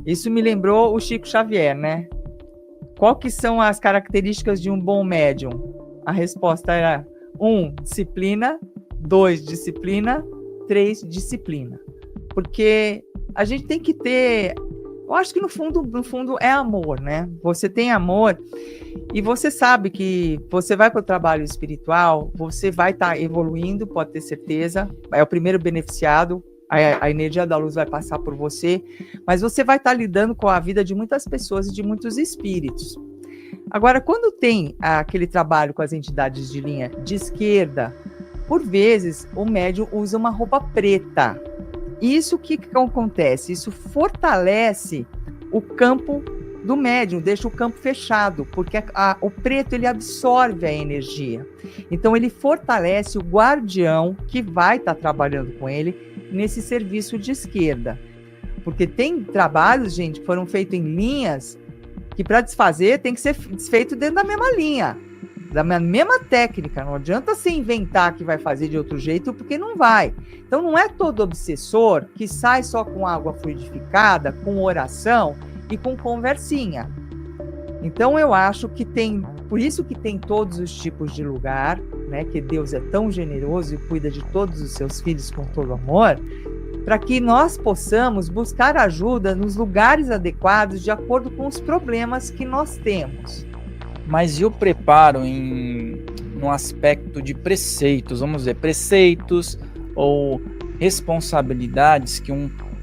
Isso me lembrou o Chico Xavier, né? Qual que são as características de um bom médium? A resposta era 1, disciplina, 2, disciplina, 3, disciplina. Porque a gente tem que ter... Eu acho que no fundo é amor, né? Você tem amor e você sabe que você vai para o trabalho espiritual, você vai estar evoluindo, pode ter certeza, é o primeiro beneficiado, a energia da luz vai passar por você, mas você vai estar lidando com a vida de muitas pessoas e de muitos espíritos. Agora, quando tem aquele trabalho com as entidades de linha de esquerda, por vezes o médium usa uma roupa preta. Isso que acontece? Isso fortalece o campo do médium, deixa o campo fechado, porque o preto ele absorve a energia. Então ele fortalece o guardião que vai estar trabalhando com ele nesse serviço de esquerda. Porque tem trabalhos, gente, que foram feitos em linhas que para desfazer tem que ser desfeito dentro da mesma linha, da mesma técnica. Não adianta você inventar que vai fazer de outro jeito, porque não vai. Então não é todo obsessor que sai só com água fluidificada, com oração e com conversinha. Então eu acho que tem, por isso que tem todos os tipos de lugar, né? Que Deus é tão generoso e cuida de todos os seus filhos com todo amor, para que nós possamos buscar ajuda nos lugares adequados de acordo com os problemas que nós temos. Mas e o preparo no aspecto de preceitos, vamos dizer, preceitos ou responsabilidades que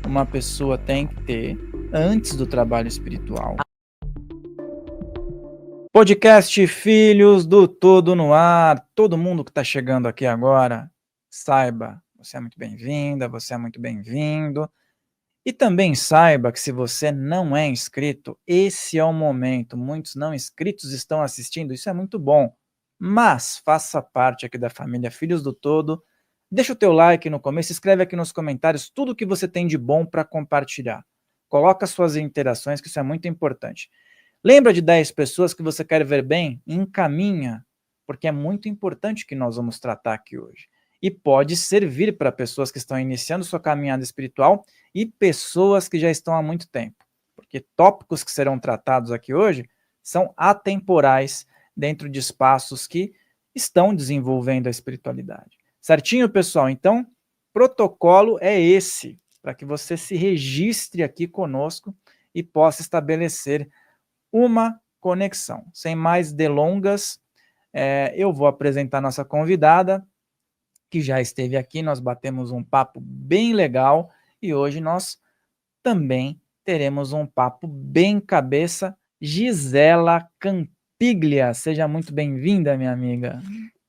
uma pessoa tem que ter antes do trabalho espiritual? Podcast Filhos do Todo no ar. Todo mundo que está chegando aqui agora, saiba, você é muito bem-vinda, você é muito bem-vindo. E também saiba que se você não é inscrito, esse é o momento. Muitos não inscritos estão assistindo, isso é muito bom. Mas faça parte aqui da família Filhos do Todo. Deixa o teu like no começo, escreve aqui nos comentários tudo que você tem de bom para compartilhar. Coloca suas interações, que isso é muito importante. Lembra de 10 pessoas que você quer ver bem? Encaminha, porque é muito importante o que nós vamos tratar aqui hoje. E pode servir para pessoas que estão iniciando sua caminhada espiritual e pessoas que já estão há muito tempo. Porque tópicos que serão tratados aqui hoje são atemporais dentro de espaços que estão desenvolvendo a espiritualidade. Certinho, pessoal? Então, protocolo é esse, para que você se registre aqui conosco e possa estabelecer uma conexão. Sem mais delongas, eu vou apresentar nossa convidada, que já esteve aqui, nós batemos um papo bem legal e hoje nós também teremos um papo bem cabeça. Gisela Campiglia, seja muito bem-vinda, minha amiga.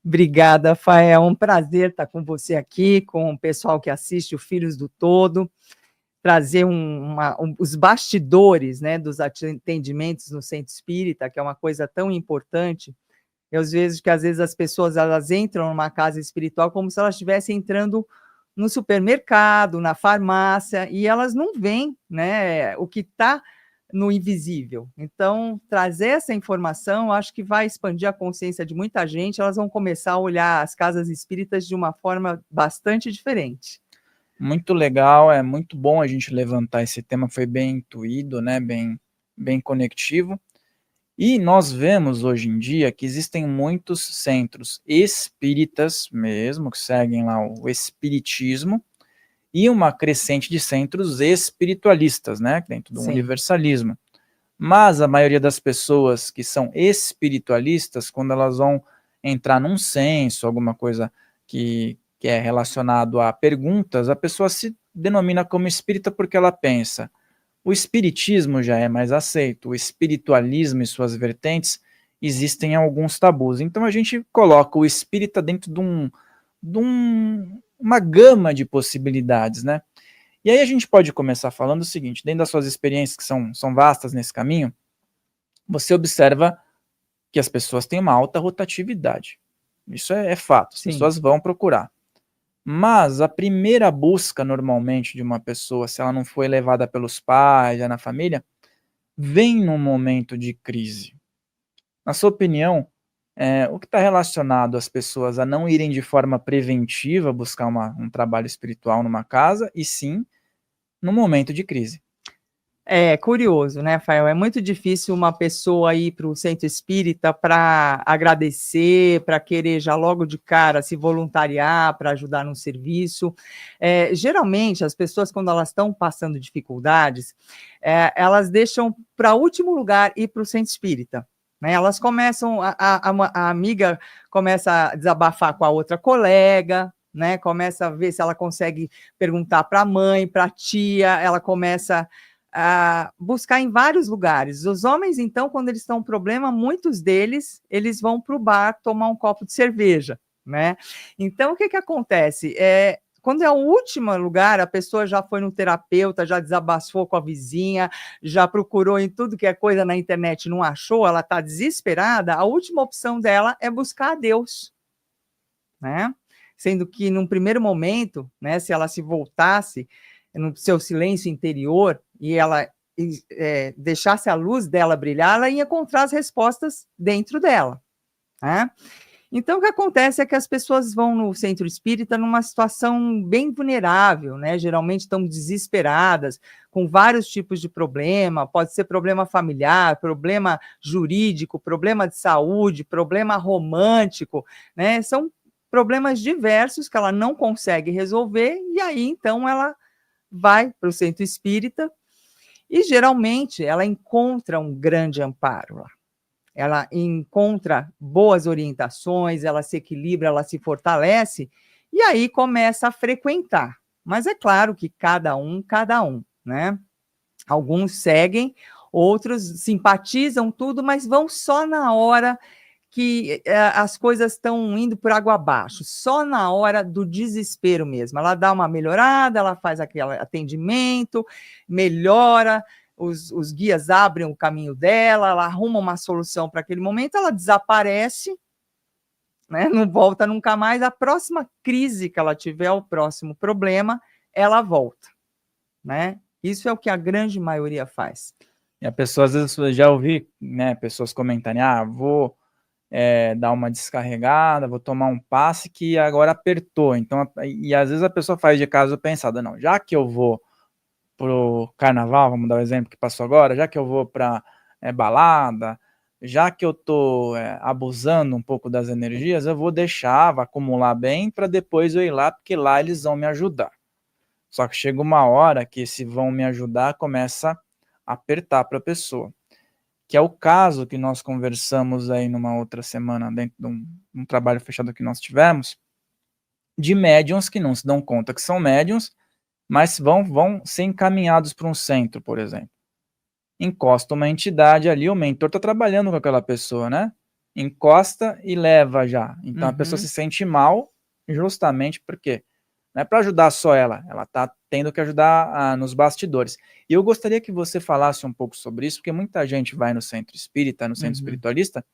Obrigada, Faé, é um prazer estar com você aqui, com o pessoal que assiste o Filhos do Todo, trazer os bastidores, né, dos atendimentos no Centro Espírita, que é uma coisa tão importante. Eu vejo que às vezes as pessoas elas entram numa casa espiritual como se elas estivessem entrando no supermercado, na farmácia, e elas não veem, né, o que está no invisível. Então, trazer essa informação, eu acho que vai expandir a consciência de muita gente, elas vão começar a olhar as casas espíritas de uma forma bastante diferente. Muito legal, é muito bom a gente levantar esse tema, foi bem intuído, né, bem conectivo. E nós vemos hoje em dia que existem muitos centros espíritas mesmo, que seguem lá o espiritismo, e uma crescente de centros espiritualistas, né, dentro do universalismo. Mas a maioria das pessoas que são espiritualistas, quando elas vão entrar num censo, alguma coisa que é relacionado a perguntas, a pessoa se denomina como espírita porque ela pensa: o espiritismo já é mais aceito, o espiritualismo e suas vertentes existem alguns tabus. Então a gente coloca o espírita dentro de uma gama de possibilidades, né? E aí a gente pode começar falando o seguinte: dentro das suas experiências, que são vastas nesse caminho, você observa que as pessoas têm uma alta rotatividade. Isso é fato, as pessoas vão procurar. Mas a primeira busca, normalmente, de uma pessoa, se ela não foi levada pelos pais, já na família, vem num momento de crise. Na sua opinião, o que está relacionado às pessoas a não irem de forma preventiva buscar um trabalho espiritual numa casa, e sim no momento de crise? É curioso, né, Fael? É muito difícil uma pessoa ir para o centro espírita para agradecer, para querer já logo de cara se voluntariar para ajudar no serviço. Geralmente, as pessoas, quando elas estão passando dificuldades, elas deixam para último lugar ir para o centro espírita. Né? Elas começam, a amiga começa a desabafar com a outra colega, né? Começa a ver se ela consegue perguntar para a mãe, para a tia, ela começa a buscar em vários lugares. Os homens, então, quando eles estão com problema, muitos deles, eles vão para o bar tomar um copo de cerveja, né? Então, o que acontece? Quando é o último lugar, a pessoa já foi no terapeuta, já desabafou com a vizinha, já procurou em tudo que é coisa na internet, não achou, ela está desesperada, a última opção dela é buscar a Deus, né? Sendo que, num primeiro momento, né, se ela se voltasse no seu silêncio interior e ela deixasse a luz dela brilhar, ela ia encontrar as respostas dentro dela, né? Então, o que acontece é que as pessoas vão no centro espírita numa situação bem vulnerável, né? Geralmente estão desesperadas, com vários tipos de problema, pode ser problema familiar, problema jurídico, problema de saúde, problema romântico, né? São problemas diversos que ela não consegue resolver, e aí, então, ela vai para o centro espírita e, geralmente, ela encontra um grande amparo lá. Ela encontra boas orientações, ela se equilibra, ela se fortalece, e aí começa a frequentar. Mas é claro que cada um, né? Alguns seguem, outros simpatizam tudo, mas vão só na hora que as coisas estão indo por água abaixo, só na hora do desespero mesmo. Ela dá uma melhorada, ela faz aquele atendimento, melhora, os guias abrem o caminho dela, ela arruma uma solução para aquele momento, ela desaparece, né, não volta nunca mais. A próxima crise que ela tiver, o próximo problema, ela volta, né? Isso é o que a grande maioria faz. E a pessoa, às vezes, eu já ouvi, né, pessoas comentarem, vou dar uma descarregada, vou tomar um passe que agora apertou. Então, e às vezes a pessoa faz de caso pensada, não, já que eu vou pro carnaval, vamos dar o exemplo que passou agora, já que eu vou para balada, já que eu tô abusando um pouco das energias, eu vou deixar, vou acumular bem para depois eu ir lá, porque lá eles vão me ajudar. Só que chega uma hora que esse vão me ajudar começa a apertar para a pessoa, que é o caso que nós conversamos aí numa outra semana, dentro de um trabalho fechado que nós tivemos, de médiuns que não se dão conta que são médiuns, mas vão ser encaminhados para um centro, por exemplo. Encosta uma entidade ali, o mentor está trabalhando com aquela pessoa, né? Encosta e leva já. Então a pessoa se sente mal justamente porque não é para ajudar só ela está tendo que ajudar nos bastidores. E eu gostaria que você falasse um pouco sobre isso, porque muita gente vai no centro espírita, no centro espiritualista,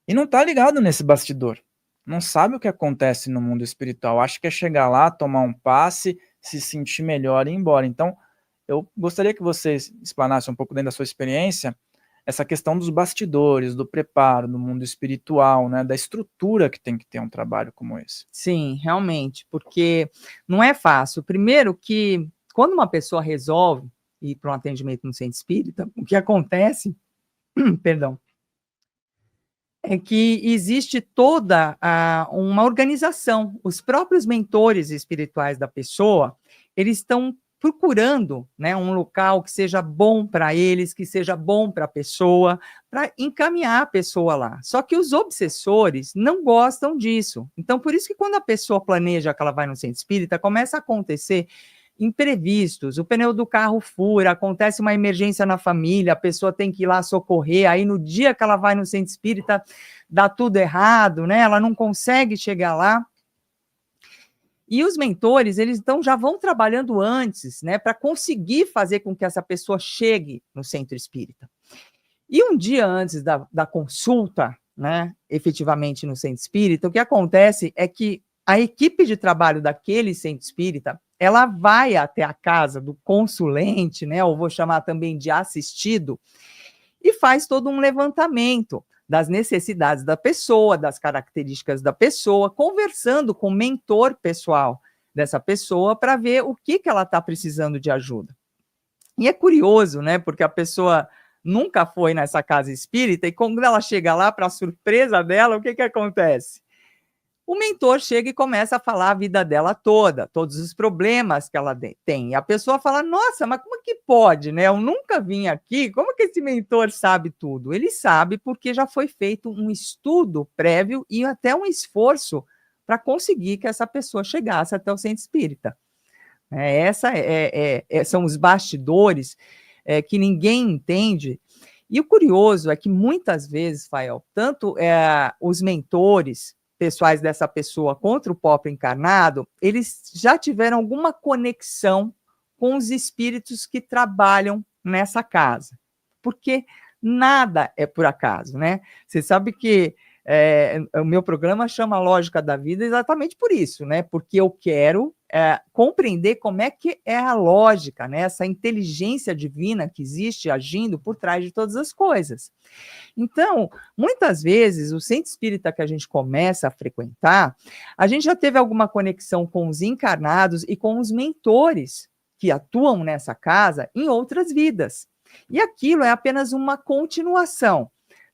e não está ligado nesse bastidor. Não sabe o que acontece no mundo espiritual. Acha que é chegar lá, tomar um passe, se sentir melhor e ir embora. Então, eu gostaria que você explanasse um pouco dentro da sua experiência essa questão dos bastidores, do preparo, do mundo espiritual, né, da estrutura que tem que ter um trabalho como esse. Sim, realmente, porque não é fácil. Primeiro que, quando uma pessoa resolve ir para um atendimento no centro espírita, o que acontece, perdão, é que existe toda uma organização. Os próprios mentores espirituais da pessoa, eles estão procurando, né, um local que seja bom para eles, que seja bom para a pessoa, para encaminhar a pessoa lá. Só que os obsessores não gostam disso. Então, por isso que quando a pessoa planeja que ela vai no centro espírita, começa a acontecer imprevistos, o pneu do carro fura, acontece uma emergência na família, a pessoa tem que ir lá socorrer, aí no dia que ela vai no centro espírita, dá tudo errado, né? Ela não consegue chegar lá. E os mentores, eles então já vão trabalhando antes, né, para conseguir fazer com que essa pessoa chegue no centro espírita. E um dia antes da consulta, né, efetivamente no centro espírita, o que acontece é que a equipe de trabalho daquele centro espírita, ela vai até a casa do consulente, né, ou vou chamar também de assistido, e faz todo um levantamento das necessidades da pessoa, das características da pessoa, conversando com o mentor pessoal dessa pessoa para ver o que ela está precisando de ajuda. E é curioso, né? Porque a pessoa nunca foi nessa casa espírita e quando ela chega lá, para surpresa dela, o que acontece? O mentor chega e começa a falar a vida dela toda, todos os problemas que ela tem. E a pessoa fala: nossa, mas como que pode, né? Eu nunca vim aqui, como que esse mentor sabe tudo? Ele sabe porque já foi feito um estudo prévio e até um esforço para conseguir que essa pessoa chegasse até o centro espírita. São os bastidores que ninguém entende. E o curioso é que muitas vezes, Fael, tanto os mentores pessoais dessa pessoa contra o próprio encarnado, eles já tiveram alguma conexão com os espíritos que trabalham nessa casa. Porque nada é por acaso, né? Você sabe que o meu programa chama Lógica da Vida exatamente por isso, né? Porque eu quero compreender como é que é a lógica, né? Essa inteligência divina que existe agindo por trás de todas as coisas. Então, muitas vezes, o centro espírita que a gente começa a frequentar, a gente já teve alguma conexão com os encarnados e com os mentores que atuam nessa casa em outras vidas. E aquilo é apenas uma continuação,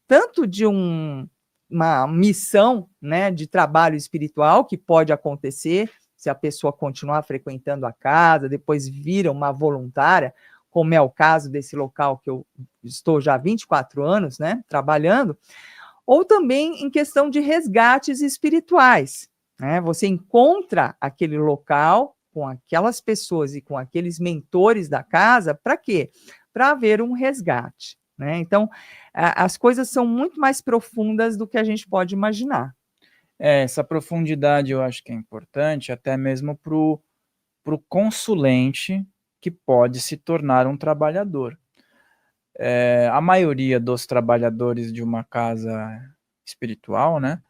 tanto de uma missão, né, de trabalho espiritual que pode acontecer se a pessoa continuar frequentando a casa, depois vira uma voluntária, como é o caso desse local que eu estou já há 24 anos, né, trabalhando, ou também em questão de resgates espirituais, né? Você encontra aquele local com aquelas pessoas e com aqueles mentores da casa, para quê? Para haver um resgate, né? Então, as coisas são muito mais profundas do que a gente pode imaginar. Essa profundidade eu acho que é importante, até mesmo para o consulente que pode se tornar um trabalhador. A maioria dos trabalhadores de uma casa espiritual, né,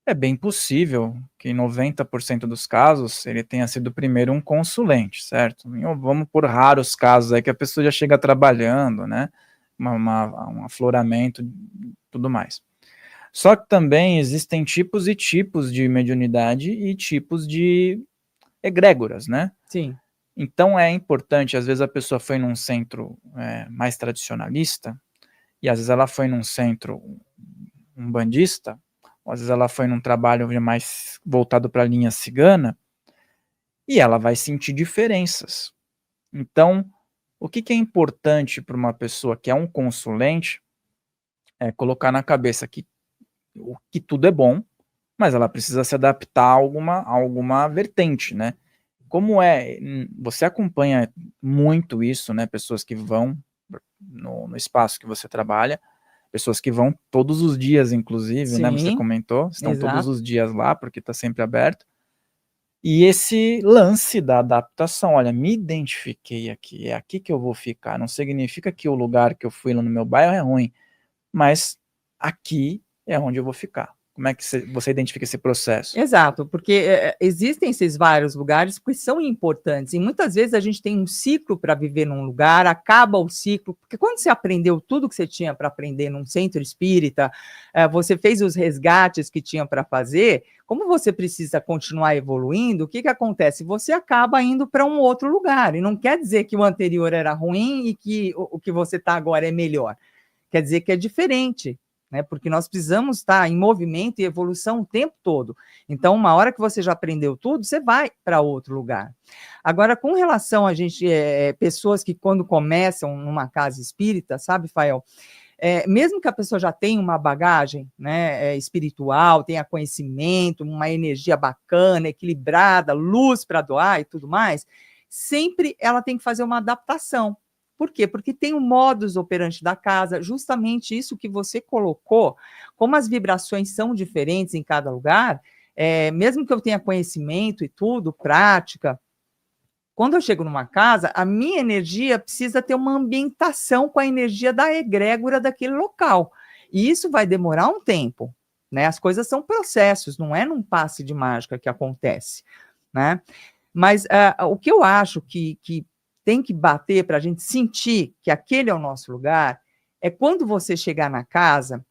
é bem possível que em 90% dos casos ele tenha sido primeiro um consulente, certo? Vamos por raros casos aí que a pessoa já chega trabalhando, né, um afloramento e tudo mais. Só que também existem tipos e tipos de mediunidade e tipos de egrégoras, né? Sim. Então é importante, às vezes a pessoa foi num centro mais tradicionalista, e às vezes ela foi num centro umbandista, ou às vezes ela foi num trabalho mais voltado para a linha cigana, e ela vai sentir diferenças. Então, o que é importante para uma pessoa que é um consulente é colocar na cabeça que tudo é bom, mas ela precisa se adaptar a alguma vertente, né? Como você acompanha muito isso, né? Pessoas que vão no espaço que você trabalha, pessoas que vão todos os dias, inclusive, né? Você Sim, comentou, estão exato. todos os dias lá, porque está sempre aberto. E esse lance da adaptação, olha, me identifiquei aqui, é aqui que eu vou ficar. Não significa que o lugar que eu fui lá no meu bairro é ruim, mas aqui é onde eu vou ficar. Como é que você identifica esse processo? Exato, porque existem esses vários lugares que são importantes, e muitas vezes a gente tem um ciclo para viver num lugar, acaba o ciclo, porque quando você aprendeu tudo que você tinha para aprender num centro espírita, você fez os resgates que tinha para fazer, como você precisa continuar evoluindo, o que acontece? Você acaba indo para um outro lugar, e não quer dizer que o anterior era ruim e que o que você está agora é melhor, quer dizer que é diferente, né? Porque nós precisamos estar em movimento e evolução o tempo todo. Então, uma hora que você já aprendeu tudo, você vai para outro lugar. Agora, com relação a gente, pessoas que quando começam numa casa espírita, sabe, Fael, mesmo que a pessoa já tenha uma bagagem, né, espiritual, tenha conhecimento, uma energia bacana, equilibrada, luz para doar e tudo mais, sempre ela tem que fazer uma adaptação. Por quê? Porque tem o modus operandi da casa, justamente isso que você colocou, como as vibrações são diferentes em cada lugar, mesmo que eu tenha conhecimento e tudo, prática, quando eu chego numa casa, a minha energia precisa ter uma ambientação com a energia da egrégora daquele local. E isso vai demorar um tempo, né? As coisas são processos, não é num passe de mágica que acontece, né? Mas o que eu acho que tem que bater para a gente sentir que aquele é o nosso lugar, é quando você chegar na casa,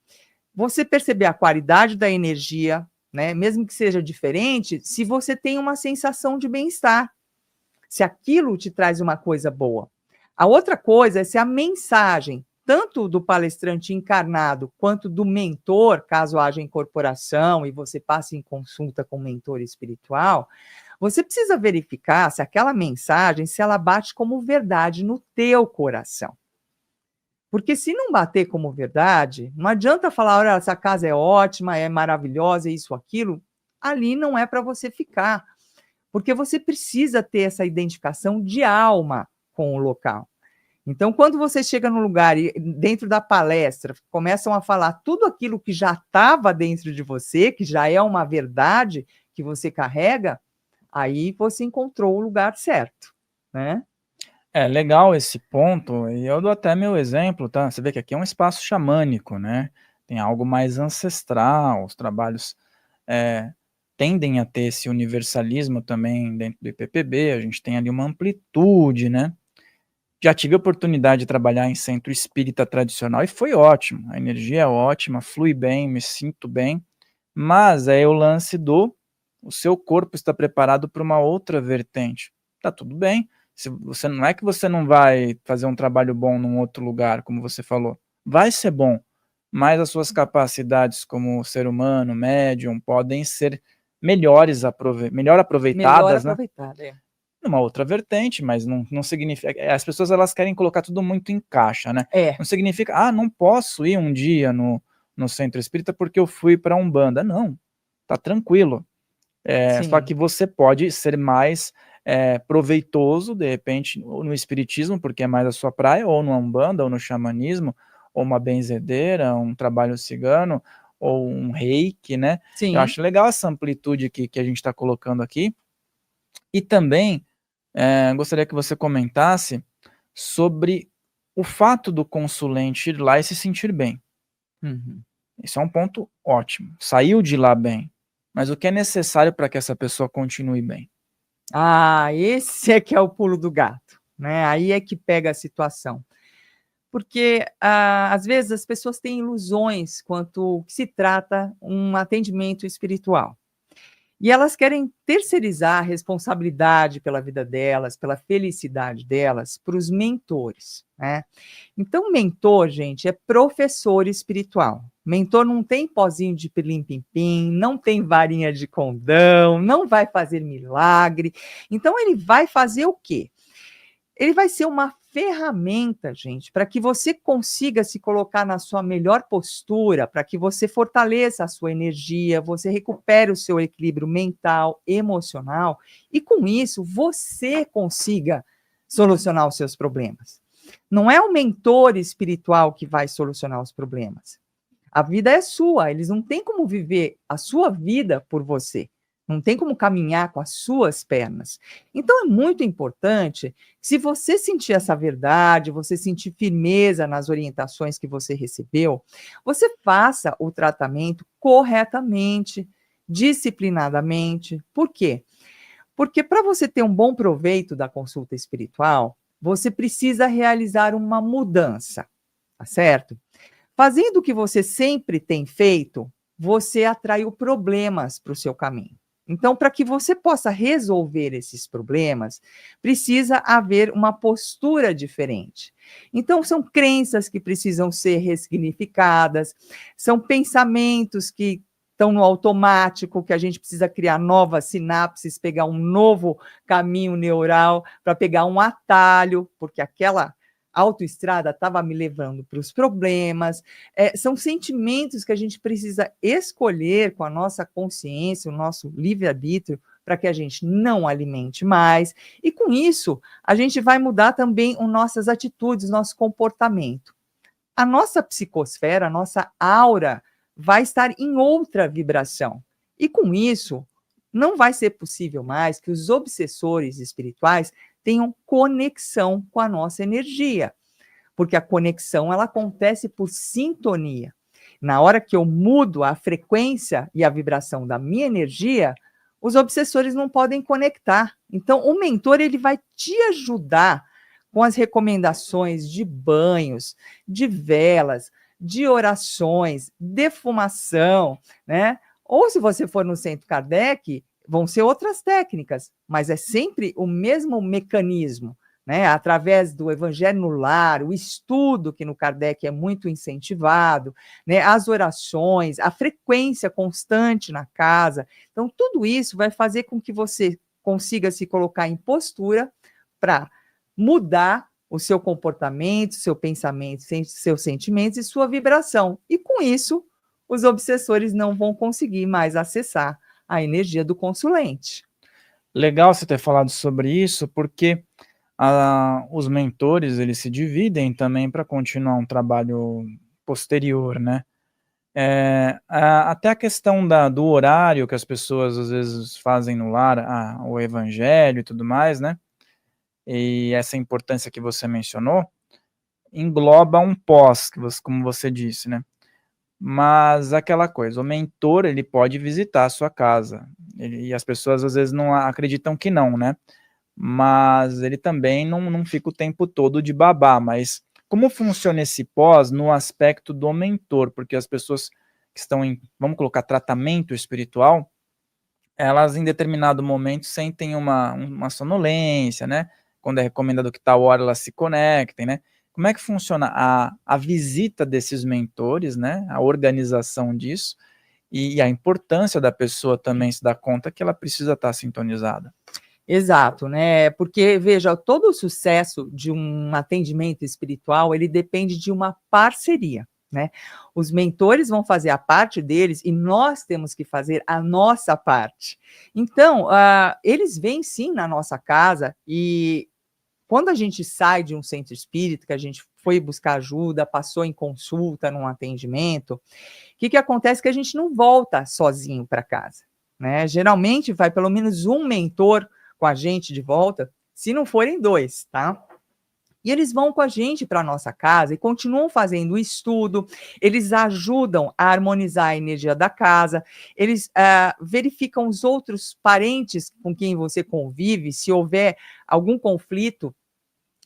você perceber a qualidade da energia, né? Mesmo que seja diferente, se você tem uma sensação de bem-estar, se aquilo te traz uma coisa boa. A outra coisa é se a mensagem, tanto do palestrante encarnado quanto do mentor, caso haja incorporação e você passe em consulta com o mentor espiritual, você precisa verificar se aquela mensagem, se ela bate como verdade no teu coração. Porque se não bater como verdade, não adianta falar, olha, essa casa é ótima, é maravilhosa, isso, aquilo, ali não é para você ficar. Porque você precisa ter essa identificação de alma com o local. Então, quando você chega no lugar e dentro da palestra começam a falar tudo aquilo que já estava dentro de você, que já é uma verdade que você carrega, aí você encontrou o lugar certo, né? É legal esse ponto, e eu dou até meu exemplo, tá? Você vê que aqui é um espaço xamânico, né? Tem algo mais ancestral, os trabalhos tendem a ter esse universalismo também dentro do IPPB, a gente tem ali uma amplitude, né? Já tive a oportunidade de trabalhar em centro espírita tradicional e foi ótimo, a energia é ótima, flui bem, me sinto bem, mas é o lance o seu corpo está preparado para uma outra vertente. Tá tudo bem, se você não é que você não vai fazer um trabalho bom num outro lugar, como você falou, vai ser bom, mas as suas capacidades como ser humano, médium, podem ser melhor Melhor aproveitadas, né? aproveitada, é. Numa outra vertente, mas não significa. As pessoas elas querem colocar tudo muito em caixa, né? É, Não significa, não posso ir um dia no centro espírita porque eu fui para Umbanda. Não, tá tranquilo. Só sim. que você pode ser mais proveitoso, de repente, no espiritismo, porque é mais a sua praia, ou no Umbanda, ou no xamanismo, ou uma benzedeira, um trabalho cigano, ou um reiki, né? Eu Sim. acho legal essa amplitude que a gente está colocando aqui. E também gostaria que você comentasse sobre o fato do consulente ir lá e se sentir bem. Uhum. Isso é um ponto ótimo. Saiu de lá bem. Mas o que é necessário para que essa pessoa continue bem? Ah, esse é que é o pulo do gato, né? Aí é que pega a situação. Porque, às vezes, as pessoas têm ilusões quanto ao que se trata um atendimento espiritual. E elas querem terceirizar a responsabilidade pela vida delas, pela felicidade delas, para os mentores, né? Então, mentor, gente, é professor espiritual. Mentor não tem pozinho de pilim-pim-pim, não tem varinha de condão, não vai fazer milagre. Então, ele vai fazer o quê? Ele vai ser uma ferramenta, gente, para que você consiga se colocar na sua melhor postura, para que você fortaleça a sua energia, você recupere o seu equilíbrio mental, emocional, e com isso você consiga solucionar os seus problemas. Não é o mentor espiritual que vai solucionar os problemas. A vida é sua, eles não têm como viver a sua vida por você. Não tem como caminhar com as suas pernas. Então é muito importante que, se você sentir essa verdade, você sentir firmeza nas orientações que você recebeu, você faça o tratamento corretamente, disciplinadamente. Por quê? Porque para você ter um bom proveito da consulta espiritual, você precisa realizar uma mudança, tá certo? Fazendo o que você sempre tem feito, você atraiu problemas para o seu caminho. Então, para que você possa resolver esses problemas, precisa haver uma postura diferente. Então, são crenças que precisam ser ressignificadas, são pensamentos que estão no automático, que a gente precisa criar novas sinapses, pegar um novo caminho neural para pegar um atalho, porque aquela autoestrada estava me levando para os problemas. São sentimentos que a gente precisa escolher com a nossa consciência, o nosso livre-arbítrio, para que a gente não alimente mais. E com isso, a gente vai mudar também as nossas atitudes, nosso comportamento. A nossa psicosfera, a nossa aura, vai estar em outra vibração. E com isso, não vai ser possível mais que os obsessores espirituais tenham conexão com a nossa energia, porque a conexão ela acontece por sintonia. Na hora que eu mudo a frequência e a vibração da minha energia, os obsessores não podem conectar. Então, o mentor ele vai te ajudar com as recomendações de banhos, de velas, de orações, defumação, né? Ou se você for no Centro Kardec, vão ser outras técnicas, mas é sempre o mesmo mecanismo. né, através do Evangelho no Lar, o estudo, que no Kardec é muito incentivado, né, as orações, a frequência constante na casa. Então, tudo isso vai fazer com que você consiga se colocar em postura para mudar o seu comportamento, seu pensamento, seus sentimentos e sua vibração. E com isso, os obsessores não vão conseguir mais acessar a energia do consulente. Legal você ter falado sobre isso, porque os mentores, eles se dividem também para continuar um trabalho posterior, né? Até a questão do horário que as pessoas às vezes fazem no lar, o evangelho e tudo mais, né? E essa importância que você mencionou, engloba um pós, como você disse, né? Mas aquela coisa, o mentor, ele pode visitar a sua casa, e as pessoas às vezes não acreditam que não, né? Mas ele também não fica o tempo todo de babá. Mas como funciona esse pós no aspecto do mentor? Porque as pessoas que estão em, vamos colocar, tratamento espiritual, elas em determinado momento sentem uma sonolência, né? Quando é recomendado que tal hora elas se conectem, né? Como é que funciona a visita desses mentores, né? A organização disso e a importância da pessoa também se dar conta que ela precisa estar sintonizada. Exato, né? Porque, veja, todo o sucesso de um atendimento espiritual, ele depende de uma parceria, né? Os mentores vão fazer a parte deles e nós temos que fazer a nossa parte. Então, eles vêm sim na nossa casa e quando a gente sai de um centro espírita, que a gente foi buscar ajuda, passou em consulta, num atendimento, o que acontece? Que a gente não volta sozinho para casa, né? Geralmente vai pelo menos um mentor com a gente de volta, se não forem dois, tá? E eles vão com a gente para a nossa casa e continuam fazendo o estudo, eles ajudam a harmonizar a energia da casa, eles verificam os outros parentes com quem você convive, se houver algum conflito,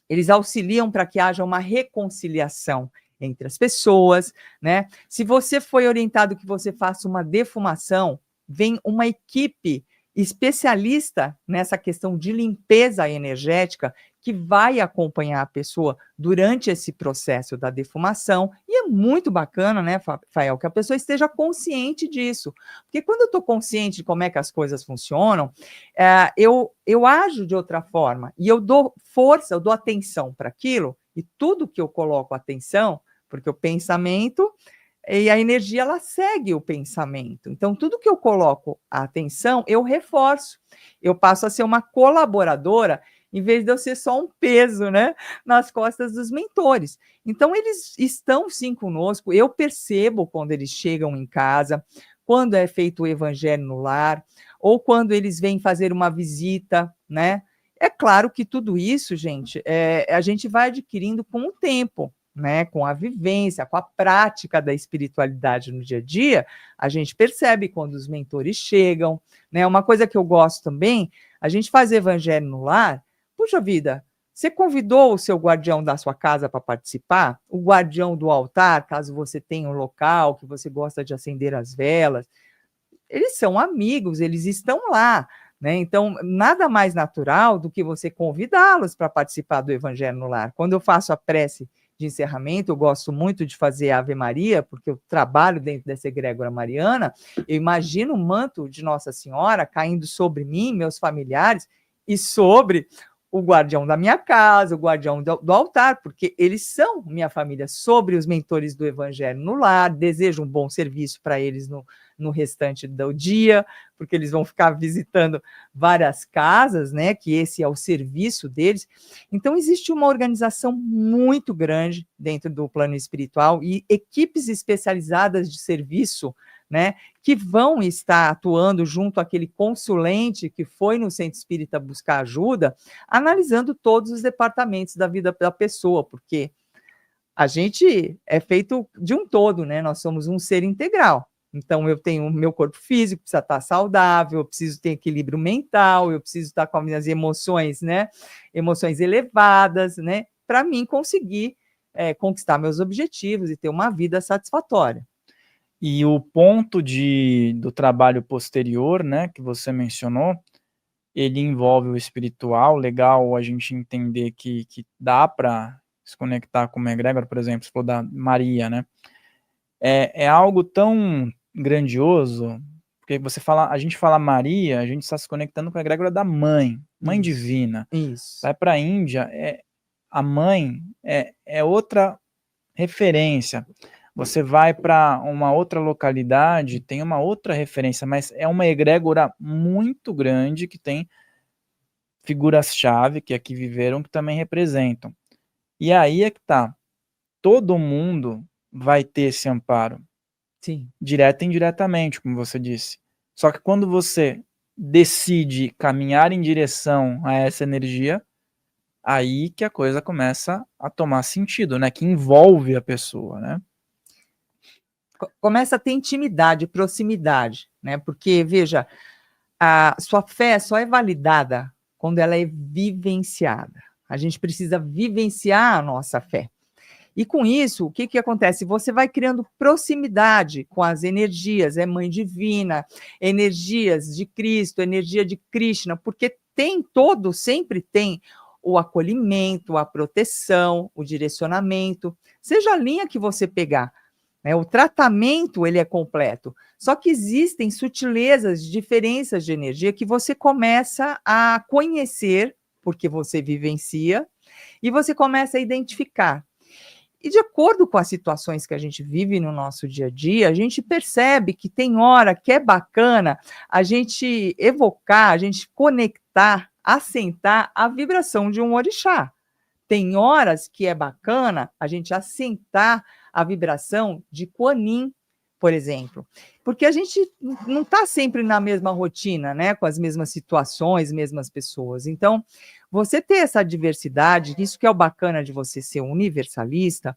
eles auxiliam para que haja uma reconciliação entre as pessoas, né? Se você foi orientado que você faça uma defumação, vem uma equipe especialista nessa questão de limpeza energética que vai acompanhar a pessoa durante esse processo da defumação, e é muito bacana, né, Fael, que a pessoa esteja consciente disso, porque quando eu estou consciente de como é que as coisas funcionam, eu ajo de outra forma, e eu dou força, eu dou atenção para aquilo, e tudo que eu coloco atenção, porque o pensamento e a energia, ela segue o pensamento. Então, tudo que eu coloco a atenção, eu reforço. Eu passo a ser uma colaboradora, em vez de eu ser só um peso, né, nas costas dos mentores. Então, eles estão sim conosco. Eu percebo quando eles chegam em casa, quando é feito o evangelho no lar, ou quando eles vêm fazer uma visita, né? É claro que tudo isso, gente, a gente vai adquirindo com o tempo, né, com a vivência, com a prática da espiritualidade no dia a dia, a gente percebe quando os mentores chegam, né? Uma coisa que eu gosto também, a gente faz evangelho no lar, puxa vida, você convidou o seu guardião da sua casa para participar? O guardião do altar, caso você tenha um local que você gosta de acender as velas, eles são amigos, eles estão lá, né? Então, nada mais natural do que você convidá-los para participar do evangelho no lar. Quando eu faço a prece de encerramento, eu gosto muito de fazer a Ave Maria, porque eu trabalho dentro dessa egrégora mariana, eu imagino o manto de Nossa Senhora caindo sobre mim, meus familiares, e sobre o guardião da minha casa, o guardião do altar, porque eles são minha família, sobre os mentores do Evangelho no lar, desejo um bom serviço para eles no restante do dia, porque eles vão ficar visitando várias casas, né, que esse é o serviço deles. Então, existe uma organização muito grande dentro do plano espiritual e equipes especializadas de serviço, né, que vão estar atuando junto àquele consulente que foi no centro espírita buscar ajuda, analisando todos os departamentos da vida da pessoa, porque a gente é feito de um todo, né? Nós somos um ser integral. Então, eu tenho o meu corpo físico, precisa estar saudável, eu preciso ter equilíbrio mental, eu preciso estar com as minhas emoções, né? Emoções elevadas, né? Para mim conseguir conquistar meus objetivos e ter uma vida satisfatória. E o ponto do trabalho posterior, né, que você mencionou, ele envolve o espiritual, legal a gente entender que dá para se conectar com uma egrégora, por exemplo, se for da Maria, né? É algo tão grandioso, porque a gente fala Maria, a gente está se conectando com a egrégora da mãe Isso. divina. Isso. Vai para a Índia, a mãe é outra referência. Você vai para uma outra localidade, tem uma outra referência, mas é uma egrégora muito grande que tem figuras-chave que aqui viveram que também representam. E aí é que tá. Todo mundo vai ter esse amparo. Sim. Direto e indiretamente, como você disse. Só que quando você decide caminhar em direção a essa energia, aí que a coisa começa a tomar sentido, né? Que envolve a pessoa, né? Começa a ter intimidade, proximidade, né? Porque, veja, a sua fé só é validada quando ela é vivenciada. A gente precisa vivenciar a nossa fé. E com isso, o que acontece? Você vai criando proximidade com as energias, Mãe Divina, energias de Cristo, energia de Krishna, porque sempre tem o acolhimento, a proteção, o direcionamento, seja a linha que você pegar. O tratamento ele é completo, só que existem sutilezas, diferenças de energia que você começa a conhecer, porque você vivencia, e você começa a identificar. E de acordo com as situações que a gente vive no nosso dia a dia, a gente percebe que tem hora que é bacana a gente evocar, a gente conectar, assentar a vibração de um orixá. Tem horas que é bacana a gente assentar a vibração de Kuan Yin, por exemplo, porque a gente não está sempre na mesma rotina, né, com as mesmas situações, mesmas pessoas. Então, você ter essa diversidade, isso que é o bacana de você ser universalista,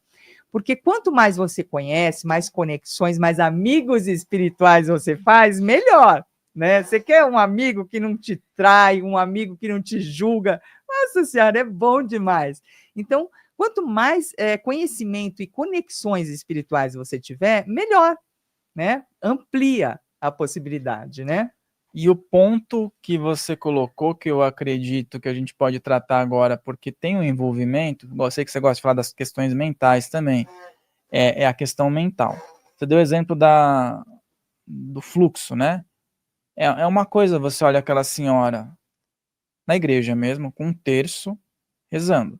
porque quanto mais você conhece, mais conexões, mais amigos espirituais você faz, melhor, né? Você quer um amigo que não te trai, um amigo que não te julga, nossa senhora, é bom demais. Então, quanto mais conhecimento e conexões espirituais você tiver, melhor, né? Amplia a possibilidade, né? E o ponto que você colocou, que eu acredito que a gente pode tratar agora, porque tem um envolvimento, eu sei que você gosta de falar das questões mentais também, é a questão mental. Você deu o exemplo do fluxo, né? É uma coisa, você olha aquela senhora na igreja mesmo, com um terço, rezando.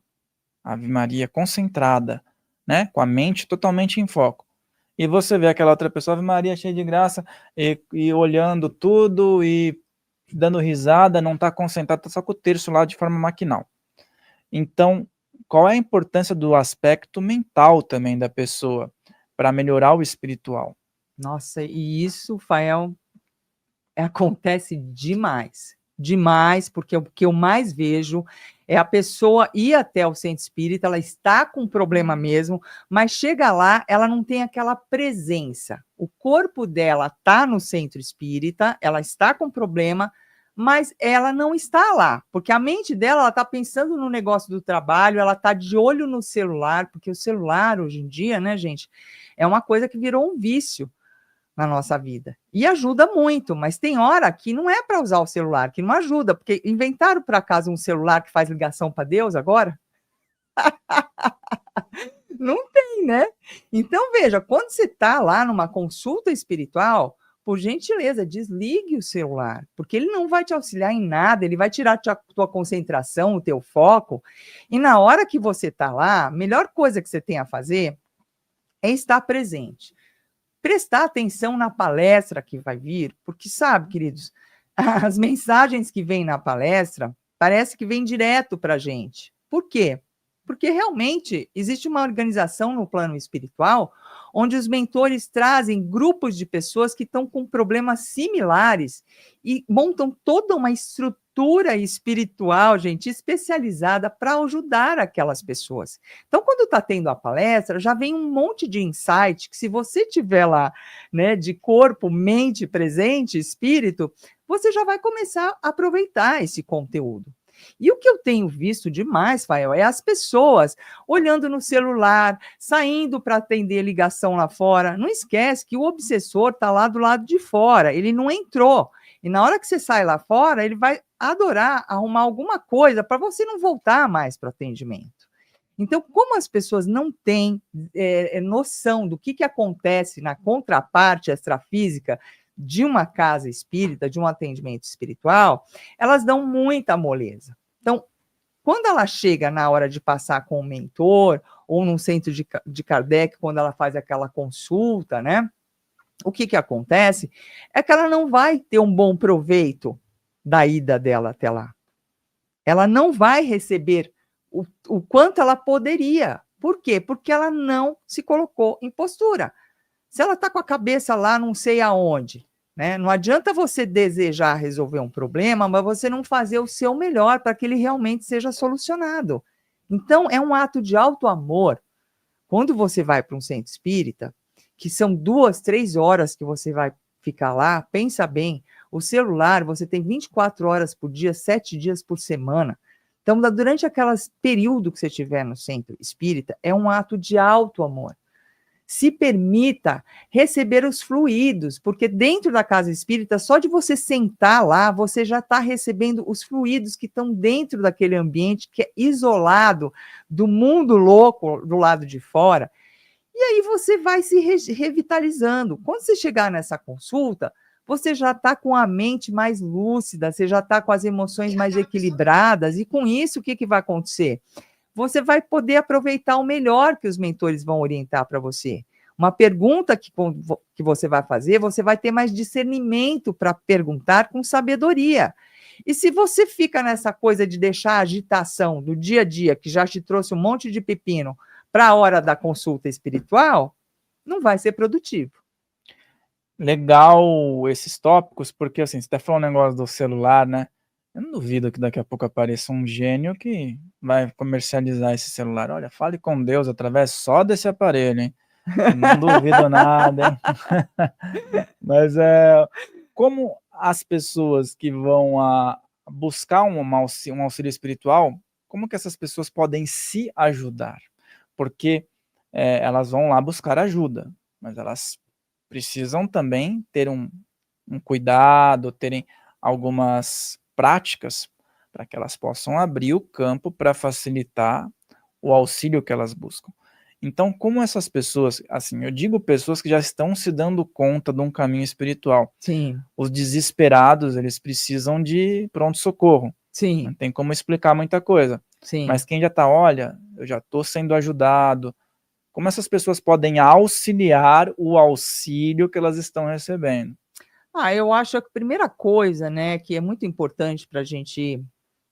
Ave Maria concentrada, né? Com a mente totalmente em foco. E você vê aquela outra pessoa, Ave Maria cheia de graça, e olhando tudo e dando risada, não está concentrado, está só com o terço lá de forma maquinal. Então, qual é a importância do aspecto mental também da pessoa para melhorar o espiritual? Nossa, e isso, Fael, acontece demais. Demais, porque o que eu mais vejo é a pessoa ir até o centro espírita, ela está com um problema mesmo, mas chega lá, ela não tem aquela presença. O corpo dela está no centro espírita, ela está com problema, mas ela não está lá, porque a mente dela está pensando no negócio do trabalho, ela está de olho no celular, porque o celular hoje em dia, né, gente, é uma coisa que virou um vício na nossa vida. E ajuda muito, mas tem hora que não é para usar o celular, que não ajuda, porque inventaram por acaso um celular que faz ligação para Deus agora? Não tem, né? Então, veja, quando você está lá numa consulta espiritual, por gentileza, desligue o celular, porque ele não vai te auxiliar em nada, ele vai tirar a tua concentração, o teu foco, e na hora que você está lá, a melhor coisa que você tem a fazer é estar presente. Prestar atenção na palestra que vai vir, porque sabe, queridos, as mensagens que vêm na palestra parece que vêm direto para a gente. Por quê? Porque realmente existe uma organização no plano espiritual onde os mentores trazem grupos de pessoas que estão com problemas similares e montam toda uma estrutura espiritual, gente, especializada para ajudar aquelas pessoas. Então, quando está tendo a palestra, já vem um monte de insight que se você tiver lá, né, de corpo, mente presente, espírito, você já vai começar a aproveitar esse conteúdo. E o que eu tenho visto demais, Fael, é as pessoas olhando no celular, saindo para atender ligação lá fora. Não esquece que o obsessor está lá do lado de fora, ele não entrou. E na hora que você sai lá fora, ele vai adorar, arrumar alguma coisa para você não voltar mais para o atendimento. Então, como as pessoas não têm noção do que acontece na contraparte extrafísica de uma casa espírita, de um atendimento espiritual, elas dão muita moleza. Então, quando ela chega na hora de passar com o mentor, ou num centro de Kardec, quando ela faz aquela consulta, né? O que acontece é que ela não vai ter um bom proveito da ida dela até lá. Ela não vai receber o quanto ela poderia. Por quê? Porque ela não se colocou em postura. Se ela está com a cabeça lá, não sei aonde, né? Não adianta você desejar resolver um problema, mas você não fazer o seu melhor para que ele realmente seja solucionado. Então, é um ato de auto-amor. Quando você vai para um centro espírita, que são 2, 3 horas que você vai ficar lá, pensa bem, o celular, você tem 24 horas por dia, 7 dias por semana. Então, durante aqueles período que você estiver no centro espírita, é um ato de auto-amor. Se permita receber os fluidos, porque dentro da casa espírita, só de você sentar lá, você já está recebendo os fluidos que estão dentro daquele ambiente que é isolado do mundo louco do lado de fora. E aí você vai se revitalizando. Quando você chegar nessa consulta, você já está com a mente mais lúcida, você já está com as emoções mais equilibradas, e com isso, o que vai acontecer? Você vai poder aproveitar o melhor que os mentores vão orientar para você. Uma pergunta que você vai fazer, você vai ter mais discernimento para perguntar com sabedoria. E se você fica nessa coisa de deixar a agitação do dia a dia, que já te trouxe um monte de pepino, para a hora da consulta espiritual, não vai ser produtivo. Legal esses tópicos, porque assim, você até falou um negócio do celular, né? Eu não duvido que daqui a pouco apareça um gênio que vai comercializar esse celular. Olha, fale com Deus através só desse aparelho, hein? Não duvido nada, hein? Mas como as pessoas que vão buscar um auxílio espiritual, como que essas pessoas podem se ajudar? Porque elas vão lá buscar ajuda, mas elas precisam também ter um cuidado, terem algumas práticas para que elas possam abrir o campo para facilitar o auxílio que elas buscam. Então, como essas pessoas, assim, eu digo pessoas que já estão se dando conta de um caminho espiritual. Sim. Os desesperados, eles precisam de pronto-socorro. Sim. Não tem como explicar muita coisa. Sim. Mas quem já está, olha, eu já estou sendo ajudado, como essas pessoas podem auxiliar o auxílio que elas estão recebendo? Eu acho que a primeira coisa, né, que é muito importante para a gente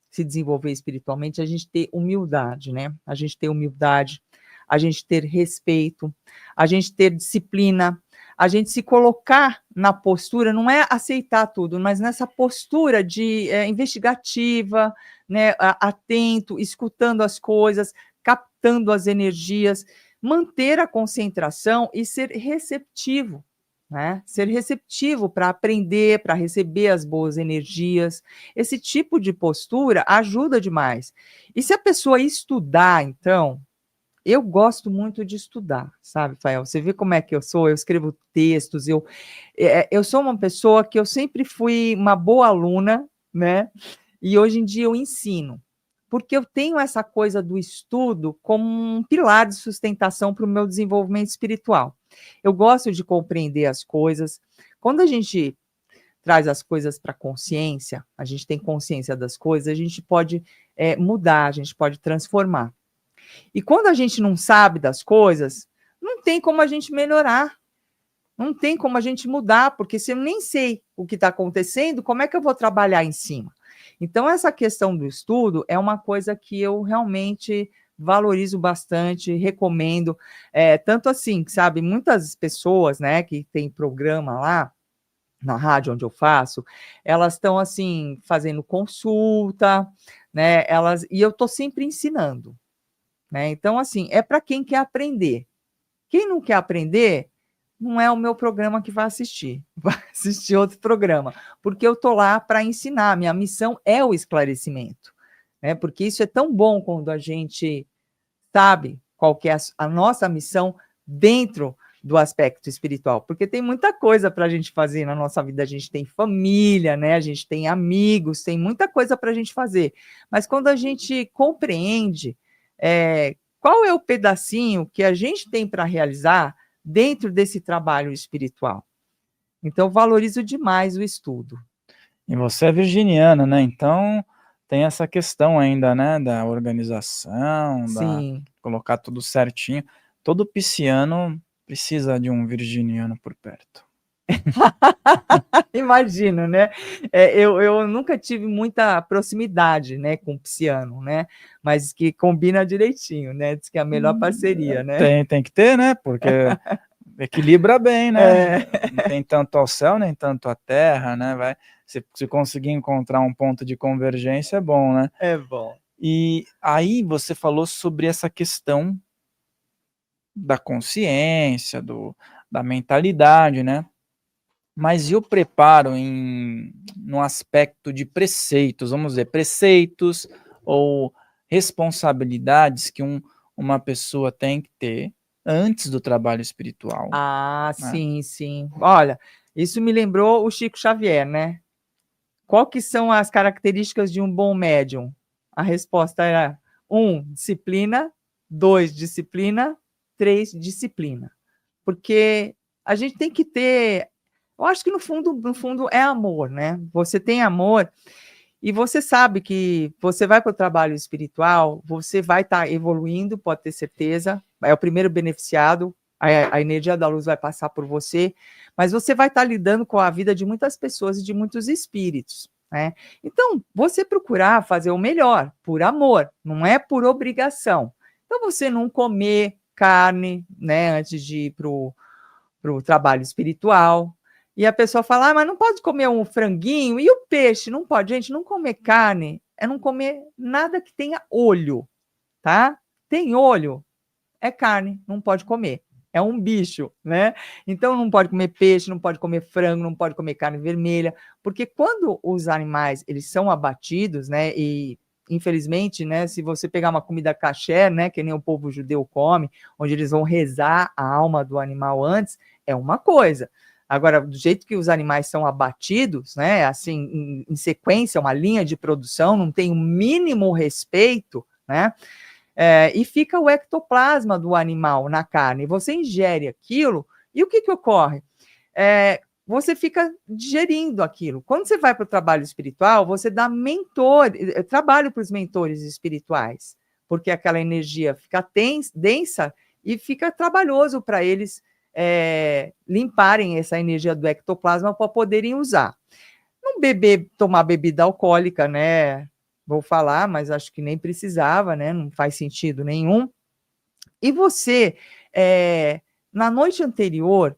se desenvolver espiritualmente, é a gente ter humildade, né? A gente ter humildade, a gente ter respeito, a gente ter disciplina, a gente se colocar na postura, não é aceitar tudo, mas nessa postura de investigativa, né, atento, escutando as coisas, captando as energias, manter a concentração e ser receptivo, né? Ser receptivo para aprender, para receber as boas energias. Esse tipo de postura ajuda demais. E se a pessoa estudar, então, eu gosto muito de estudar, sabe, Fael? Você vê como é que eu sou? Eu escrevo textos, eu sou uma pessoa que eu sempre fui uma boa aluna, né? E hoje em dia eu ensino, porque eu tenho essa coisa do estudo como um pilar de sustentação para o meu desenvolvimento espiritual. Eu gosto de compreender as coisas. Quando a gente traz as coisas para a consciência, a gente tem consciência das coisas, a gente pode mudar, a gente pode transformar. E quando a gente não sabe das coisas, não tem como a gente melhorar, não tem como a gente mudar, porque se eu nem sei o que está acontecendo, como é que eu vou trabalhar em cima? Então, essa questão do estudo é uma coisa que eu realmente valorizo bastante, recomendo, tanto assim, sabe, muitas pessoas, né, que tem programa lá, na rádio onde eu faço, elas estão, assim, fazendo consulta, né, e eu estou sempre ensinando, né, então, assim, é para quem quer aprender. Quem não quer aprender, não é o meu programa que vai assistir outro programa, porque eu estou lá para ensinar, minha missão é o esclarecimento, né? Porque isso é tão bom quando a gente sabe qual que é a nossa missão dentro do aspecto espiritual, porque tem muita coisa para a gente fazer na nossa vida. A gente tem família, né? A gente tem amigos, tem muita coisa para a gente fazer. Mas quando a gente compreende qual é o pedacinho que a gente tem para realizar dentro desse trabalho espiritual, então eu valorizo demais o estudo. E você é virginiana, né? Então tem essa questão ainda, né? Da organização, da Sim. colocar tudo certinho. Todo pisciano precisa de um virginiano por perto. Imagino, né? Eu nunca tive muita proximidade, né, com o pisciano, né? Mas que combina direitinho, né? Diz que é a melhor parceria, né? Tem que ter, né? Porque equilibra bem, né? Não tem tanto ao céu, nem tanto à terra, né? Se conseguir encontrar um ponto de convergência, é bom, né? É bom. E aí você falou sobre essa questão da consciência, da mentalidade, né? Mas e o preparo no aspecto de preceitos, vamos dizer, preceitos ou responsabilidades que uma pessoa tem que ter antes do trabalho espiritual, Ah, né? sim, sim. Olha, isso me lembrou o Chico Xavier, né? Qual que são as características de um bom médium? A resposta era 1, disciplina, 2, disciplina, 3, disciplina. Porque a gente tem que ter, eu acho que no fundo é amor, né? Você tem amor e você sabe que você vai para o trabalho espiritual, você vai estar evoluindo, pode ter certeza, é o primeiro beneficiado, a energia da luz vai passar por você, mas você vai estar lidando com a vida de muitas pessoas e de muitos espíritos, né? Então, você procurar fazer o melhor, por amor, não é por obrigação. Então, você não comer carne, né, antes de ir para o trabalho espiritual. E a pessoa fala, mas não pode comer um franguinho e o peixe, não pode. Gente, não comer carne é não comer nada que tenha olho, tá? Tem olho, é carne, não pode comer. É um bicho, né? Então não pode comer peixe, não pode comer frango, não pode comer carne vermelha, porque quando os animais eles são abatidos, né? E infelizmente, né? Se você pegar uma comida kasher, né? Que nem o povo judeu come, onde eles vão rezar a alma do animal antes, é uma coisa. Agora, do jeito que os animais são abatidos, né? Assim, em sequência, uma linha de produção, não tem o mínimo respeito, né? E fica o ectoplasma do animal na carne. Você ingere aquilo, e o que ocorre? Você fica digerindo aquilo. Quando você vai para o trabalho espiritual, você dá trabalho para os mentores espirituais, porque aquela energia fica densa e fica trabalhoso para eles limparem essa energia do ectoplasma para poderem usar. Não tomar bebida alcoólica, né? Vou falar, mas acho que nem precisava, né? Não faz sentido nenhum. E você, na noite anterior,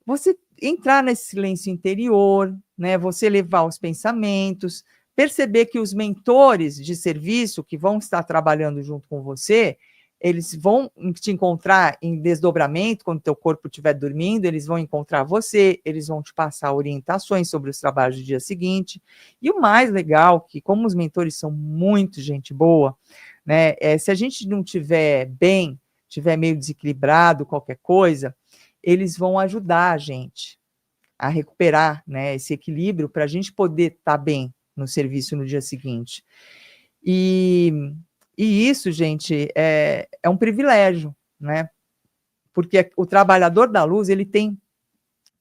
você entrar nesse silêncio interior, né? Você levar os pensamentos, perceber que os mentores de serviço que vão estar trabalhando junto com você, eles vão te encontrar em desdobramento, quando teu corpo estiver dormindo, eles vão encontrar você, eles vão te passar orientações sobre os trabalhos do dia seguinte. E o mais legal, que como os mentores são muito gente boa, né? Se a gente não tiver bem, tiver meio desequilibrado, qualquer coisa, eles vão ajudar a gente a recuperar, né, esse equilíbrio para a gente poder estar bem no serviço no dia seguinte. E isso, gente, é um privilégio, né? Porque o trabalhador da luz, ele tem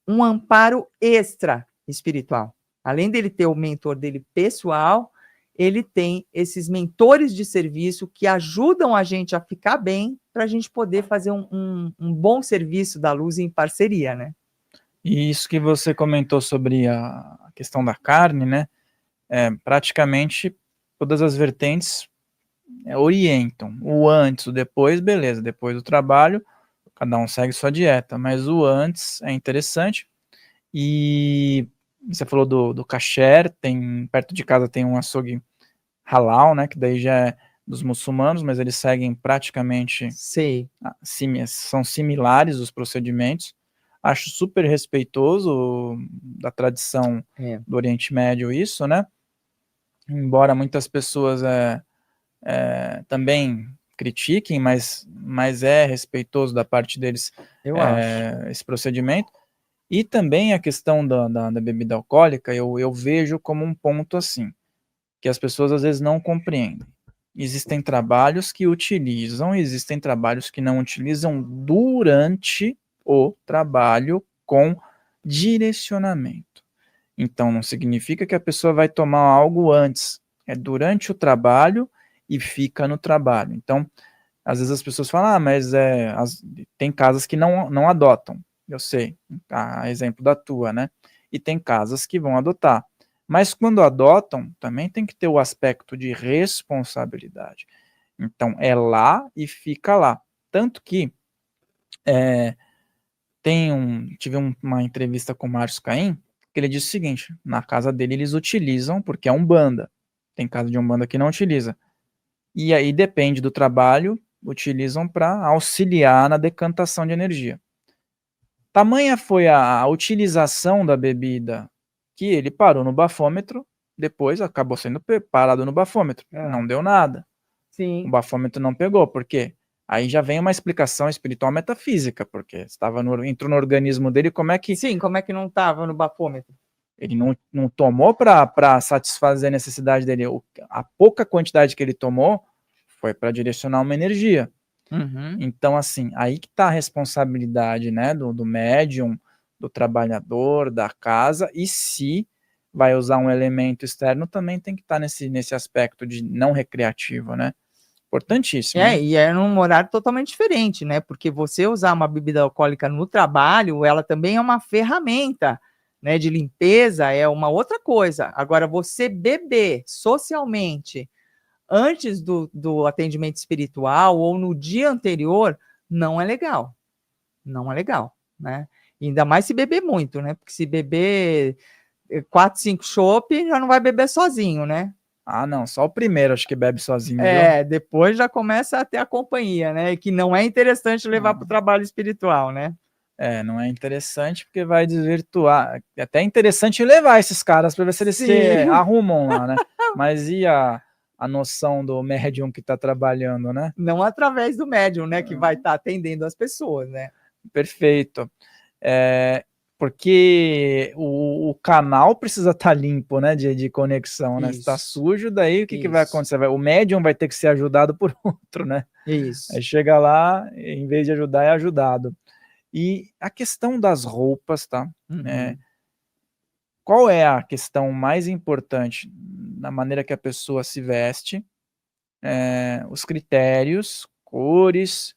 um amparo extra espiritual. Além dele ter o mentor dele pessoal, ele tem esses mentores de serviço que ajudam a gente a ficar bem para a gente poder fazer um bom serviço da luz em parceria, né? E isso que você comentou sobre a questão da carne, né? Praticamente todas as vertentes orientam. O antes, o depois, beleza. Depois do trabalho, cada um segue sua dieta. Mas o antes é interessante. E você falou do kasher, perto de casa tem um açougue halal, né? Que daí já é dos muçulmanos, mas eles seguem praticamente... Sei. São similares os procedimentos. Acho super respeitoso da tradição do Oriente Médio isso, né? Embora muitas pessoas também critiquem, mas é respeitoso da parte deles Eu acho. esse procedimento. E também a questão da bebida alcoólica, eu vejo como um ponto assim, que as pessoas às vezes não compreendem. Existem trabalhos que utilizam, existem trabalhos que não utilizam durante o trabalho com direcionamento. Então, não significa que a pessoa vai tomar algo antes, é durante o trabalho e fica no trabalho. Então, às vezes as pessoas falam, mas tem casas que não adotam, eu sei, a exemplo da tua, né? E tem casas que vão adotar. Mas quando adotam, também tem que ter o aspecto de responsabilidade. Então, é lá e fica lá. Tanto que tive uma entrevista com o Márcio Caim, que ele disse o seguinte, na casa dele eles utilizam, porque é Umbanda. Tem casa de Umbanda que não utiliza. E aí depende do trabalho, utilizam para auxiliar na decantação de energia. Tamanha foi a utilização da bebida que ele parou no bafômetro, depois acabou sendo parado no bafômetro. Não deu nada. Sim. O bafômetro não pegou, por quê? Aí já vem uma explicação espiritual metafísica, porque entrou no organismo dele, como é que... Sim, como é que não estava no bafômetro? Ele não tomou para satisfazer a necessidade dele. A pouca quantidade que ele tomou foi para direcionar uma energia. Uhum. Então, assim, aí que está a responsabilidade, né, do médium, do trabalhador, da casa, e se vai usar um elemento externo, também tem que estar nesse aspecto de não recreativo, né? Importantíssimo. Hein? E é num horário totalmente diferente, né? Porque você usar uma bebida alcoólica no trabalho, ela também é uma ferramenta, né, de limpeza, é uma outra coisa. Agora, você beber socialmente antes do atendimento espiritual ou no dia anterior, não é legal. Não é legal, né? Ainda mais se beber muito, né? Porque se beber 4, 5 chopp, já não vai beber sozinho, né? Ah, não, só o primeiro acho que bebe sozinho, viu? Depois já começa a ter a companhia, né? Que não é interessante levar para o trabalho espiritual, né? Não é interessante porque vai desvirtuar. É até interessante levar esses caras para ver se eles se arrumam lá, né? Mas e a noção do médium que está trabalhando, né? Não através do médium, né? Que vai estar atendendo as pessoas, né? Perfeito. Porque o canal precisa estar limpo, né? De conexão, né? Se está sujo, daí o que vai acontecer? O médium vai ter que ser ajudado por outro, né? Isso. Aí chega lá, em vez de ajudar, é ajudado. E a questão das roupas, tá? Uhum. Qual é a questão mais importante na maneira que a pessoa se veste, os critérios, cores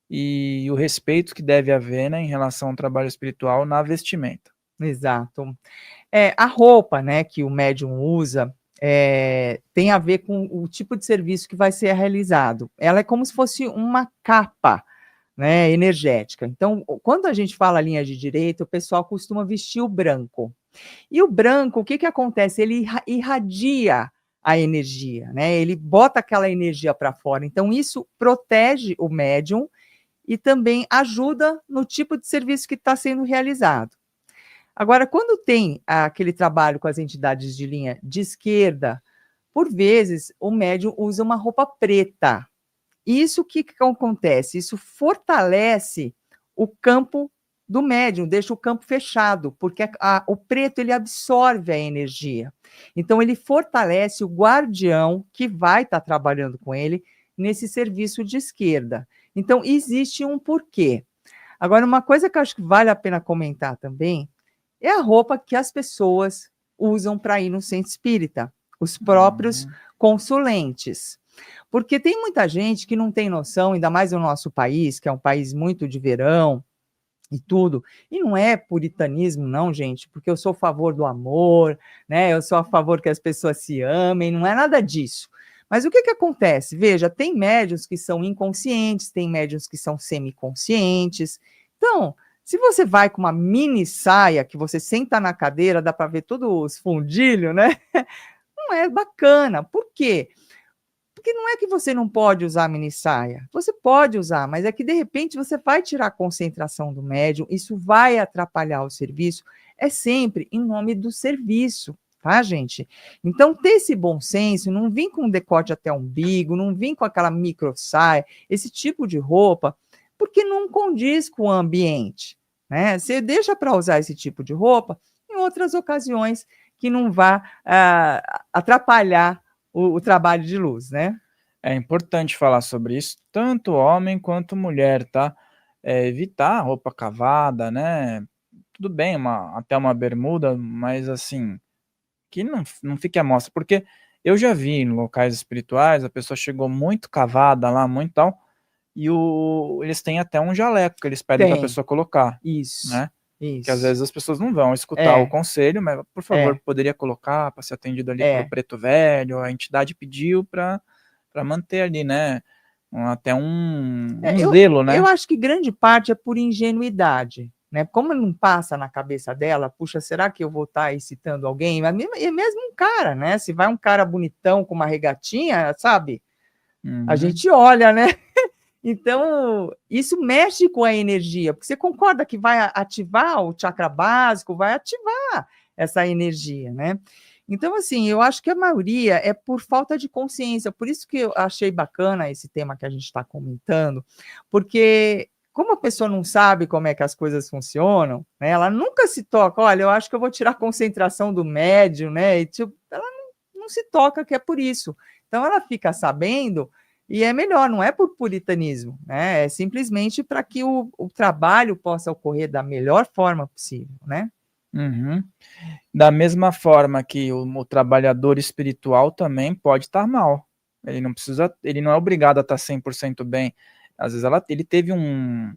e o respeito que deve haver, né, em relação ao trabalho espiritual na vestimenta. Exato. A roupa, né, que o médium usa tem a ver com o tipo de serviço que vai ser realizado. Ela é como se fosse uma capa, né, energética. Então, quando a gente fala linha de direita, o pessoal costuma vestir o branco. E o branco, o que que acontece? Ele irradia a energia, né? Ele bota aquela energia para fora. Então, isso protege o médium e também ajuda no tipo de serviço que está sendo realizado. Agora, quando tem aquele trabalho com as entidades de linha de esquerda, por vezes o médium usa uma roupa preta. Isso o que acontece? Isso fortalece o campo do médium, deixa o campo fechado, porque o preto ele absorve a energia. Então ele fortalece o guardião que vai estar trabalhando com ele nesse serviço de esquerda. Então existe um porquê. Agora, uma coisa que eu acho que vale a pena comentar também é a roupa que as pessoas usam para ir no centro espírita, os próprios consulentes. Porque tem muita gente que não tem noção, ainda mais no nosso país, que é um país muito de verão e tudo, e não é puritanismo não, gente, porque eu sou a favor do amor, né, eu sou a favor que as pessoas se amem, não é nada disso. Mas o que que acontece? Veja, tem médiuns que são inconscientes, tem médiuns que são semiconscientes. Então, se você vai com uma mini saia, que você senta na cadeira, dá para ver todos os fundilhos, né? Não é bacana. Por quê? Porque não é que você não pode usar a mini saia. Você pode usar, mas é que de repente você vai tirar a concentração do médium, isso vai atrapalhar o serviço. É sempre em nome do serviço. tá, gente? Então, ter esse bom senso, não vir com um decote até o umbigo, não vir com aquela micro saia, esse tipo de roupa, porque não condiz com o ambiente, né? Você deixa para usar esse tipo de roupa em outras ocasiões que não vá atrapalhar o trabalho de luz, né? É importante falar sobre isso, tanto homem quanto mulher, tá? Evitar roupa cavada, né? Tudo bem, até uma bermuda, mas assim, que não fique à mostra, porque eu já vi em locais espirituais, a pessoa chegou muito cavada lá, muito tal, e eles têm até um jaleco que eles pedem para a Tem, pessoa colocar, isso, né? Que às isso. vezes as pessoas não vão escutar o É, conselho, mas por favor, é, poderia colocar para ser atendido ali pelo é. preto velho, a entidade pediu para manter ali, né? Até um Eu, zelo, eu né? acho que grande parte é por ingenuidade, né? Como não passa na cabeça dela, puxa, será que eu vou estar excitando alguém? Mas é mesmo um cara, né? Se vai um cara bonitão com uma regatinha, sabe? A Uhum. gente olha, né? Então, isso mexe com a energia, porque você concorda que vai ativar o chakra básico, vai ativar essa energia, né? Então, assim, eu acho que a maioria é por falta de consciência, por isso que eu achei bacana esse tema que a gente está comentando, porque como a pessoa não sabe como é que as coisas funcionam, né, ela nunca se toca, olha, eu acho que eu vou tirar a concentração do médium, né? E, tipo, ela não se toca que é por isso. Então, ela fica sabendo e é melhor, não é por puritanismo, né? É simplesmente para que o trabalho possa ocorrer da melhor forma possível, né? Uhum. Da mesma forma que o trabalhador espiritual também pode estar mal. Ele não é obrigado a estar 100% bem. Às vezes ele teve um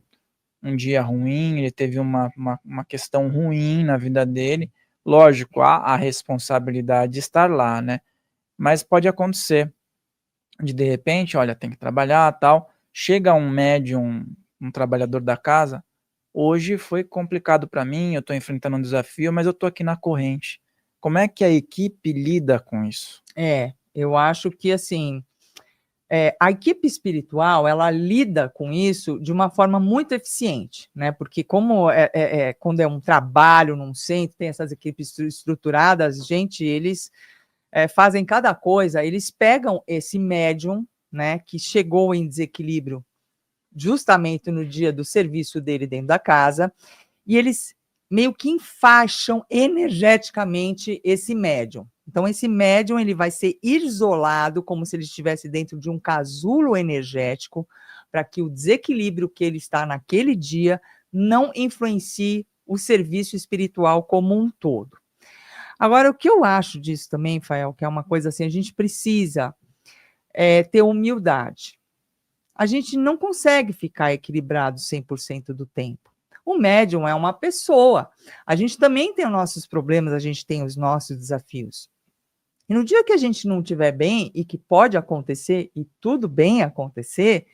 dia ruim, ele teve uma questão ruim na vida dele. Lógico, há a responsabilidade de estar lá, né? Mas pode acontecer de repente, olha, tem que trabalhar, tal. Chega um médium, um trabalhador da casa, hoje foi complicado para mim, eu estou enfrentando um desafio, mas eu estou aqui na corrente. Como é que a equipe lida com isso? Eu acho que assim, a equipe espiritual ela lida com isso de uma forma muito eficiente, né? Porque como quando é um trabalho num centro, tem essas equipes estruturadas, gente, eles fazem cada coisa, eles pegam esse médium, né, que chegou em desequilíbrio justamente no dia do serviço dele dentro da casa, e eles meio que enfaixam energeticamente esse médium. Então, esse médium ele vai ser isolado, como se ele estivesse dentro de um casulo energético, para que o desequilíbrio que ele está naquele dia não influencie o serviço espiritual como um todo. Agora, o que eu acho disso também, Fael, que é uma coisa assim, a gente precisa ter humildade. A gente não consegue ficar equilibrado 100% do tempo. O médium é uma pessoa. A gente também tem os nossos problemas, a gente tem os nossos desafios. E no dia que a gente não estiver bem, e que pode acontecer, e tudo bem acontecer,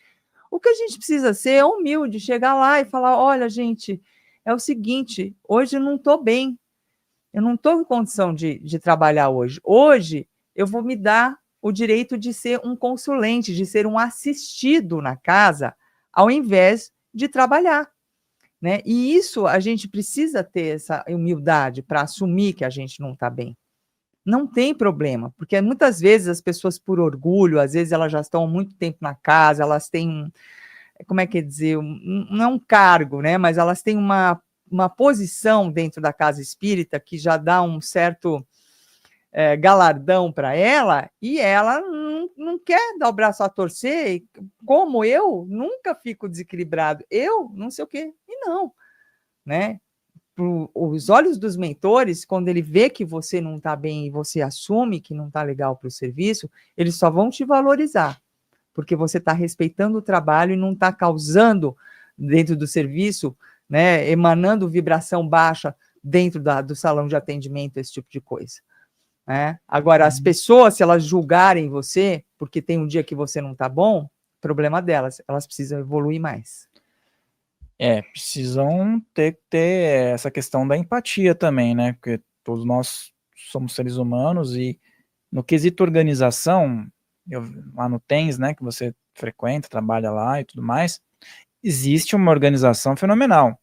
o que a gente precisa ser é humilde, chegar lá e falar: olha, gente, é o seguinte, hoje eu não estou bem, eu não estou em condição de trabalhar hoje. Hoje eu vou me dar o direito de ser um consulente, de ser um assistido na casa, ao invés de trabalhar. Né? E isso a gente precisa ter essa humildade para assumir que a gente não está bem. Não tem problema, porque muitas vezes as pessoas, por orgulho, às vezes elas já estão há muito tempo na casa, elas têm, como é que é dizer, não é um cargo, né? Mas elas têm uma posição dentro da casa espírita que já dá um certo galardão para ela, e ela não quer dar o braço a torcer, como eu nunca fico desequilibrado, eu não sei o quê, e não, né? Os olhos dos mentores, quando ele vê que você não está bem e você assume que não está legal para o serviço, eles só vão te valorizar, porque você está respeitando o trabalho e não está causando dentro do serviço, né, emanando vibração baixa dentro do salão de atendimento, esse tipo de coisa. Né? Agora, as pessoas, se elas julgarem você, porque tem um dia que você não está bom, problema delas, elas precisam evoluir mais. Precisam ter essa questão da empatia também, né? Porque todos nós somos seres humanos e no quesito organização, lá no TENS, né, que você frequenta, trabalha lá e tudo mais, existe uma organização fenomenal.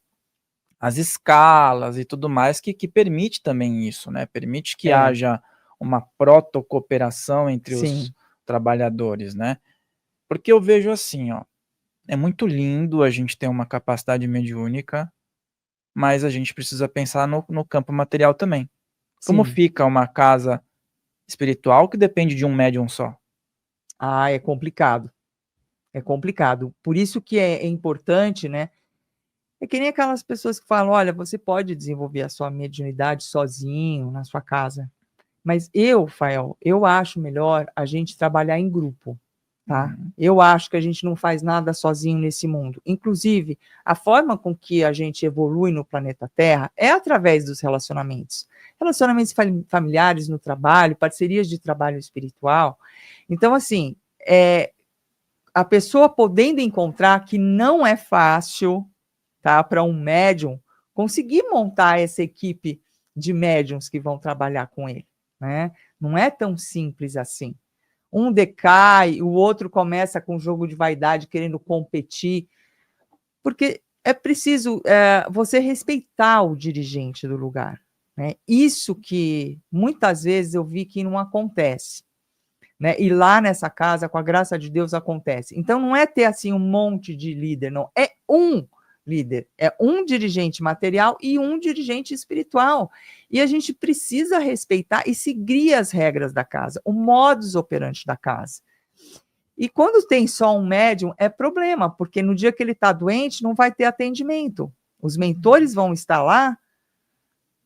as escalas e tudo mais, que permite também isso, né? Permite que haja uma protocooperação entre os Sim. trabalhadores, né? Porque eu vejo assim, ó, é muito lindo a gente ter uma capacidade mediúnica, mas a gente precisa pensar no campo material também. Como Sim. fica uma casa espiritual que depende de um médium só? Ah, é complicado. É complicado. Por isso que é importante, né? É que nem aquelas pessoas que falam: olha, você pode desenvolver a sua mediunidade sozinho, na sua casa. Mas eu, Fael, eu acho melhor a gente trabalhar em grupo, tá? Uhum. Eu acho que a gente não faz nada sozinho nesse mundo. Inclusive, a forma com que a gente evolui no planeta Terra é através dos relacionamentos. Relacionamentos familiares no trabalho, parcerias de trabalho espiritual. Então, assim, a pessoa podendo encontrar que não é fácil, tá, para um médium conseguir montar essa equipe de médiums que vão trabalhar com ele, né? Não é tão simples assim. Um decai, o outro começa com jogo de vaidade, querendo competir, porque é preciso você respeitar o dirigente do lugar, né? Isso que muitas vezes eu vi que não acontece. Né? E lá nessa casa, com a graça de Deus, acontece. Então não é ter assim um monte de líder, não. É um líder, é um dirigente material e um dirigente espiritual. E a gente precisa respeitar e seguir as regras da casa, o modus operandi da casa. E quando tem só um médium, é problema, porque no dia que ele está doente, não vai ter atendimento. Os mentores vão estar lá,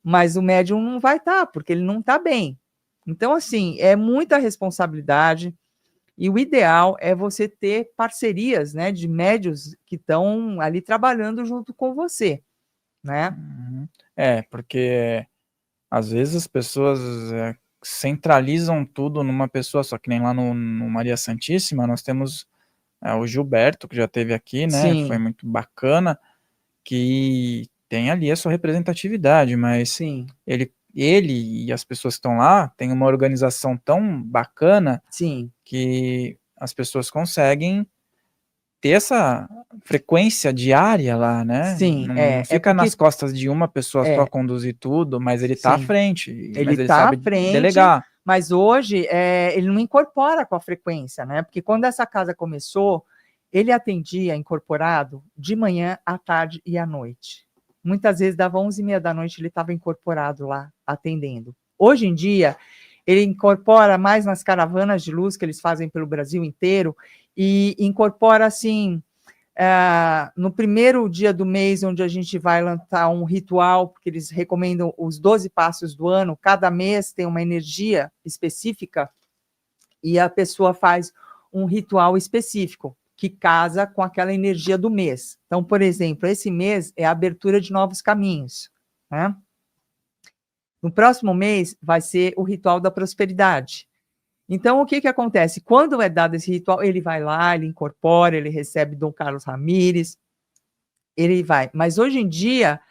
mas o médium não vai estar, porque ele não está bem. Então, assim, é muita responsabilidade. E o ideal é você ter parcerias, né, de médios que estão ali trabalhando junto com você, né? Uhum. Porque às vezes as pessoas centralizam tudo numa pessoa só, que nem lá no Maria Santíssima, nós temos o Gilberto, que já esteve aqui, né? Foi Sim, muito bacana, que tem ali a sua representatividade, mas sim, ele e as pessoas que estão lá têm uma organização tão bacana sim, que as pessoas conseguem ter essa frequência diária lá, né? sim, Não é fica nas porque, costas de uma pessoa só é, conduzir tudo, mas ele está à sim, frente, ele mas ele está à sabe frente, delegar. mas hoje ele não incorpora com a frequência, né? Porque quando essa casa começou, ele atendia incorporado de manhã, à tarde e à noite. Muitas vezes dava 11h30 da noite, ele estava incorporado lá, atendendo. Hoje em dia, ele incorpora mais nas caravanas de luz que eles fazem pelo Brasil inteiro e incorpora, assim, no primeiro dia do mês, onde a gente vai lançar um ritual, porque eles recomendam os 12 passos do ano, cada mês tem uma energia específica, e a pessoa faz um ritual específico, que casa com aquela energia do mês. Então, por exemplo, esse mês é a abertura de novos caminhos, né? No próximo mês vai ser o ritual da prosperidade. Então, o que que acontece? Quando é dado esse ritual, ele vai lá, ele incorpora, ele recebe Dom Carlos Ramírez, ele vai. Mas hoje em dia,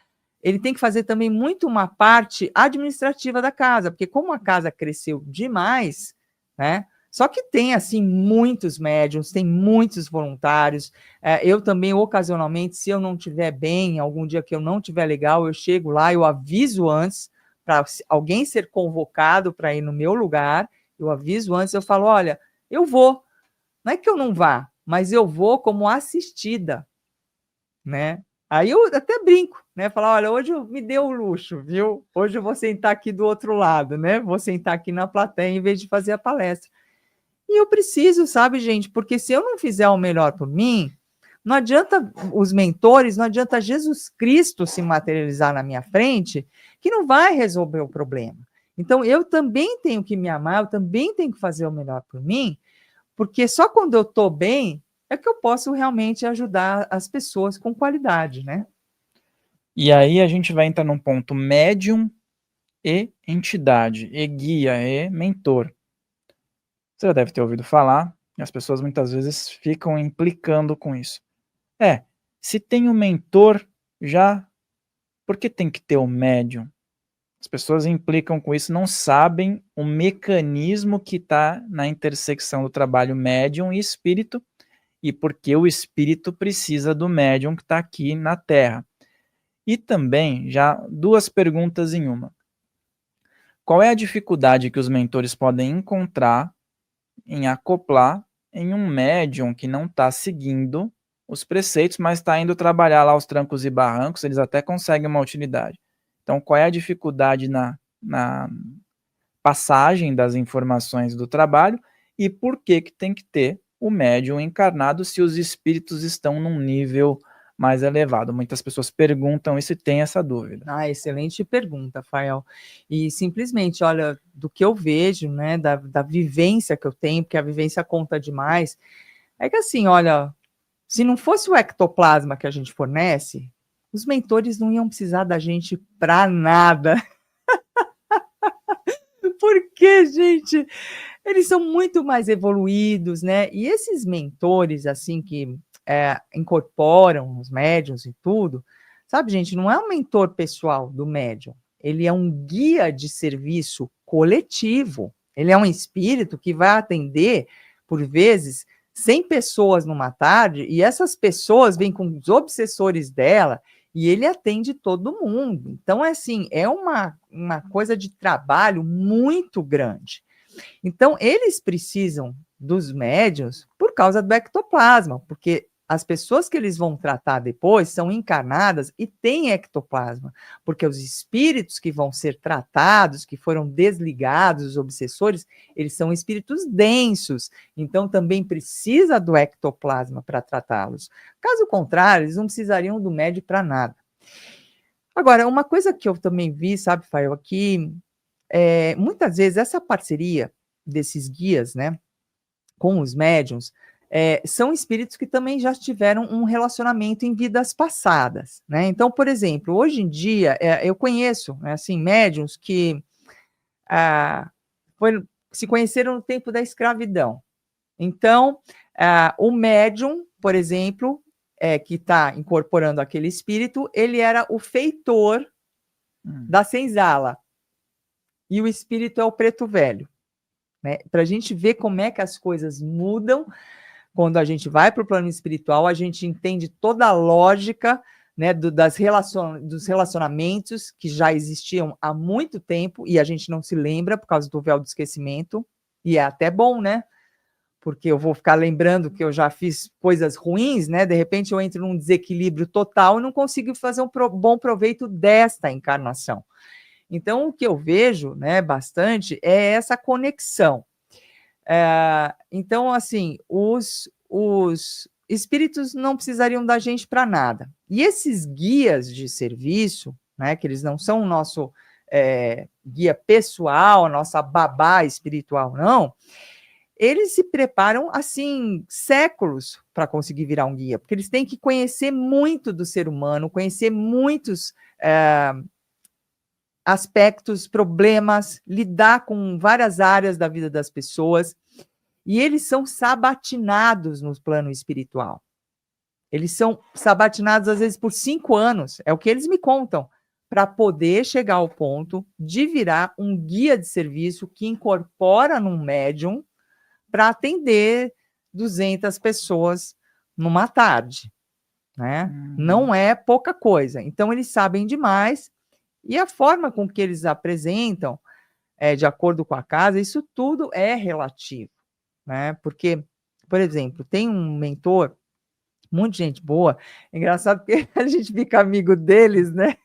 ele tem que fazer também muito uma parte administrativa da casa, porque como a casa cresceu demais, né? Só que tem, assim, muitos médiums, tem muitos voluntários. Eu também, ocasionalmente, se eu não estiver bem, algum dia que eu não estiver legal, eu chego lá, eu aviso antes, para alguém ser convocado para ir no meu lugar, eu aviso antes, eu falo, olha, eu vou. Não é que eu não vá, mas eu vou como assistida, né? Aí eu até brinco, né? Falar, olha, hoje me deu o luxo, viu? Hoje eu vou sentar aqui do outro lado, né? Vou sentar aqui na plateia em vez de fazer a palestra. E eu preciso, sabe, gente? Porque se eu não fizer o melhor por mim, não adianta os mentores, não adianta Jesus Cristo se materializar na minha frente, que não vai resolver o problema. Então, eu também tenho que me amar, eu também tenho que fazer o melhor por mim, porque só quando eu estou bem é que eu posso realmente ajudar as pessoas com qualidade, né? E aí a gente vai entrar num ponto médium e entidade, e guia, e mentor. Você já deve ter ouvido falar, e as pessoas muitas vezes ficam implicando com isso. Se tem um mentor, já, por que tem que ter o médium? As pessoas implicam com isso, não sabem o mecanismo que está na intersecção do trabalho médium e espírito, e porque o espírito precisa do médium que está aqui na Terra. E também, já 2 perguntas em uma. Qual é a dificuldade que os mentores podem encontrar em acoplar em um médium que não está seguindo os preceitos, mas está indo trabalhar lá aos trancos e barrancos, eles até conseguem uma utilidade. Então, qual é a dificuldade na passagem das informações do trabalho e por que tem que ter o médium encarnado se os espíritos estão num nível mais elevado? Muitas pessoas perguntam isso e têm essa dúvida. Ah, excelente pergunta, Fael. E simplesmente, olha, do que eu vejo, né, da vivência que eu tenho, porque a vivência conta demais, é que assim, olha, se não fosse o ectoplasma que a gente fornece, os mentores não iam precisar da gente para nada. Porque, gente, eles são muito mais evoluídos, né? E esses mentores, assim, que incorporam os médiuns e tudo, sabe, gente, não é um mentor pessoal do médium, ele é um guia de serviço coletivo. Ele é um espírito que vai atender, por vezes, 100 pessoas numa tarde, e essas pessoas vêm com os obsessores dela, e ele atende todo mundo. Então, é assim, é uma coisa de trabalho muito grande. Então, eles precisam dos médiuns por causa do ectoplasma, porque as pessoas que eles vão tratar depois são encarnadas e têm ectoplasma, porque os espíritos que vão ser tratados, que foram desligados, os obsessores, eles são espíritos densos, então também precisa do ectoplasma para tratá-los. Caso contrário, eles não precisariam do médium para nada. Agora, uma coisa que eu também vi, sabe, Fael, aqui, muitas vezes essa parceria desses guias, né, com os médiuns, são espíritos que também já tiveram um relacionamento em vidas passadas, né? Então, por exemplo, hoje em dia, eu conheço, né, assim, médiuns que se conheceram no tempo da escravidão. Então, o médium, por exemplo, que está incorporando aquele espírito, ele era o feitor da senzala. E o espírito é o preto velho. Né? Para a gente ver como é que as coisas mudam, quando a gente vai para o plano espiritual, a gente entende toda a lógica, né, dos relacionamentos que já existiam há muito tempo e a gente não se lembra por causa do véu do esquecimento, e é até bom, né? Porque eu vou ficar lembrando que eu já fiz coisas ruins, né? De repente eu entro num desequilíbrio total e não consigo fazer um bom proveito desta encarnação. Então, o que eu vejo, né, bastante é essa conexão. Então, assim, os espíritos não precisariam da gente para nada. E esses guias de serviço, né, que eles não são o nosso guia pessoal, a nossa babá espiritual, não, eles se preparam, assim, séculos para conseguir virar um guia, porque eles têm que conhecer muito do ser humano, conhecer muitos aspectos, problemas, lidar com várias áreas da vida das pessoas, e eles são sabatinados no plano espiritual. Eles são sabatinados, às vezes, por 5 anos, é o que eles me contam, para poder chegar ao ponto de virar um guia de serviço que incorpora num médium para atender 200 pessoas numa tarde, né? Não é pouca coisa. Então, eles sabem demais, e a forma com que eles apresentam, de acordo com a casa, isso tudo é relativo, né? Porque, por exemplo, tem um mentor, muita gente boa, engraçado porque a gente fica amigo deles, né?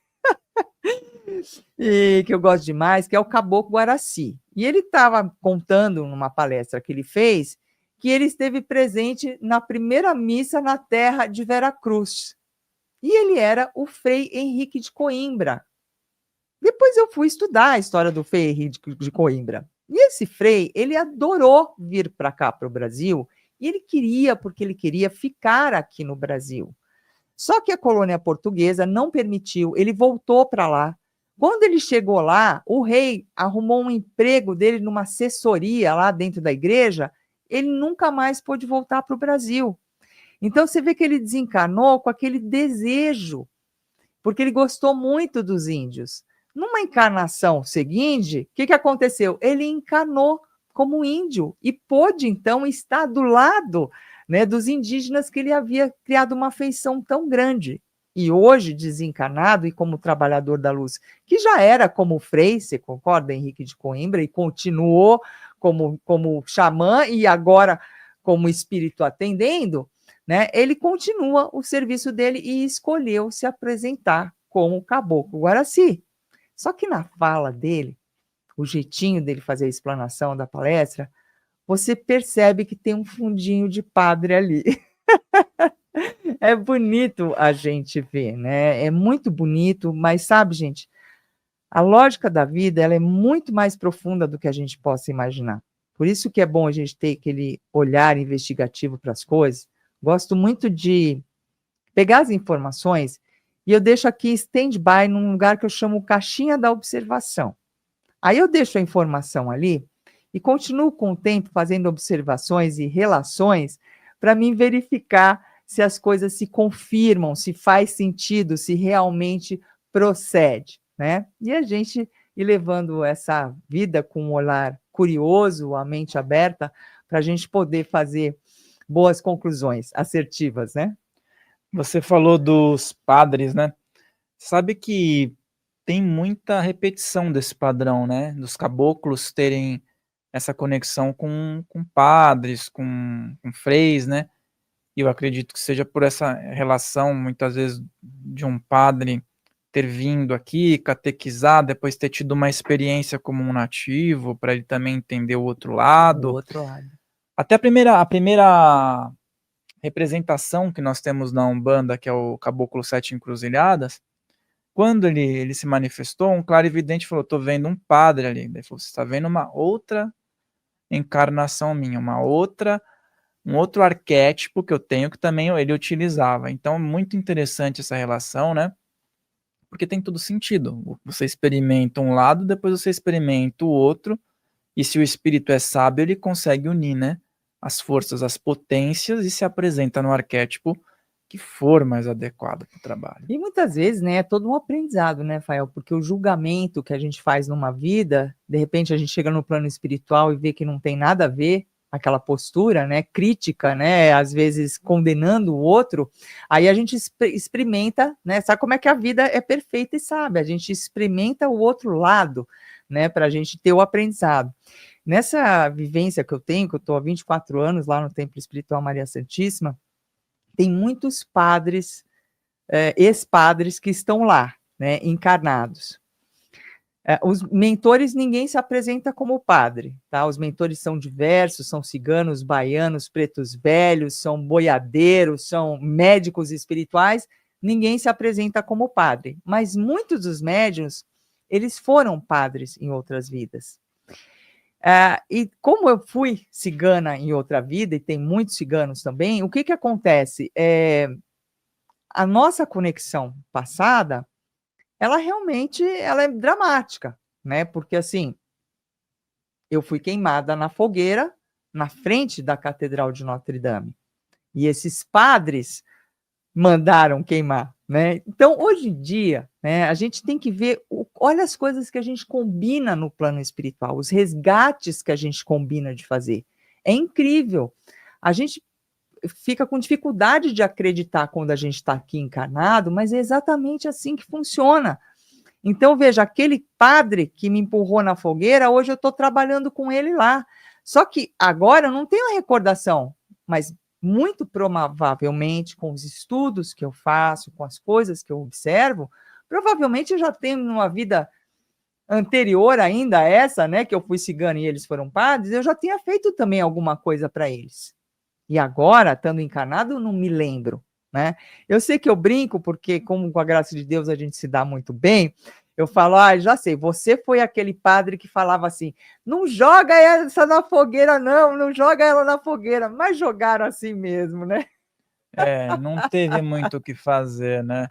E que eu gosto demais, que é o Caboclo Guaraci. E ele estava contando numa palestra que ele fez que ele esteve presente na primeira missa na terra de Veracruz. E ele era o Frei Henrique de Coimbra. Depois eu fui estudar a história do Frei Henrique de Coimbra. E esse frei, ele adorou vir para cá, para o Brasil, e ele queria, porque ele queria ficar aqui no Brasil. Só que a colônia portuguesa não permitiu, ele voltou para lá. Quando ele chegou lá, o rei arrumou um emprego dele numa assessoria lá dentro da igreja, ele nunca mais pôde voltar para o Brasil. Então você vê que ele desencarnou com aquele desejo, porque ele gostou muito dos índios. Numa encarnação seguinte, o que aconteceu? Ele encarnou como índio e pôde, então, estar do lado, né, dos indígenas que ele havia criado uma afeição tão grande. e hoje desencarnado e como trabalhador da luz, que já era como Frei, você concorda, Henrique de Coimbra, e continuou como xamã e agora como espírito atendendo, né? Ele continua o serviço dele e escolheu se apresentar como Caboclo Guaraci. Só que na fala dele, o jeitinho dele fazer a explanação da palestra, você percebe que tem um fundinho de padre ali. É bonito a gente ver, né? É muito bonito, mas sabe, gente, a lógica da vida ela é muito mais profunda do que a gente possa imaginar. Por isso que é bom a gente ter aquele olhar investigativo para as coisas. Gosto muito de pegar as informações e eu deixo aqui stand-by num lugar que eu chamo caixinha da observação. Aí eu deixo a informação ali e continuo com o tempo fazendo observações e relações para mim verificar se as coisas se confirmam, se faz sentido, se realmente procede, né? E a gente ir levando essa vida com um olhar curioso, a mente aberta, para a gente poder fazer boas conclusões assertivas, né? Você falou dos padres, né? Sabe que tem muita repetição desse padrão, né? Dos caboclos terem essa conexão com padres, com freis, né? E eu acredito que seja por essa relação, muitas vezes, de um padre ter vindo aqui, catequizar, depois ter tido uma experiência como um nativo, para ele também entender o outro lado. O outro lado. Até a primeira representação que nós temos na Umbanda, que é o Caboclo Sete Encruzilhadas, quando ele se manifestou, um clarividente falou, estou vendo um padre ali. Ele falou, você está vendo uma outra encarnação minha, um outro arquétipo que eu tenho que também ele utilizava. Então, é muito interessante essa relação, né? Porque tem todo sentido. Você experimenta um lado, depois você experimenta o outro, e se o espírito é sábio, ele consegue unir, né? As forças, as potências, e se apresenta no arquétipo que for mais adequado para o trabalho. E muitas vezes, né, é todo um aprendizado, né, Fael? Porque o julgamento que a gente faz numa vida, de repente a gente chega no plano espiritual e vê que não tem nada a ver aquela postura, né, crítica, né, às vezes condenando o outro, aí a gente experimenta, né, sabe como é que a vida é perfeita e sabe, a gente experimenta o outro lado, né, para a gente ter o aprendizado. Nessa vivência que eu tenho, que eu estou há 24 anos lá no Templo Espiritual Maria Santíssima, tem muitos padres, ex-padres que estão lá, né, encarnados. Os mentores, ninguém se apresenta como padre, tá? Os mentores são diversos, são ciganos, baianos, pretos velhos, são boiadeiros, são médicos espirituais, ninguém se apresenta como padre, mas muitos dos médiuns, eles foram padres em outras vidas. E como eu fui cigana em outra vida, e tem muitos ciganos também, o que acontece? A nossa conexão passada, ela realmente ela é dramática, né? Porque assim, eu fui queimada na fogueira, na frente da Catedral de Notre Dame. E esses padres mandaram queimar, né? Então, hoje em dia, né, a gente tem que ver, olha as coisas que a gente combina no plano espiritual, os resgates que a gente combina de fazer. É incrível. A gente fica com dificuldade de acreditar quando a gente está aqui encarnado, mas é exatamente assim que funciona. Então, veja, aquele padre que me empurrou na fogueira, hoje eu estou trabalhando com ele lá. Só que agora eu não tenho a recordação, mas muito provavelmente, com os estudos que eu faço, com as coisas que eu observo, provavelmente eu já tenho numa vida anterior ainda a essa, né, que eu fui cigana e eles foram padres, eu já tinha feito também alguma coisa para eles. E agora, estando encarnado, não me lembro, né? Eu sei que eu brinco, porque como com a graça de Deus a gente se dá muito bem, eu falo, já sei, você foi aquele padre que falava assim, não joga essa na fogueira não, não joga ela na fogueira, mas jogaram assim mesmo, né? Não teve muito o que fazer, né?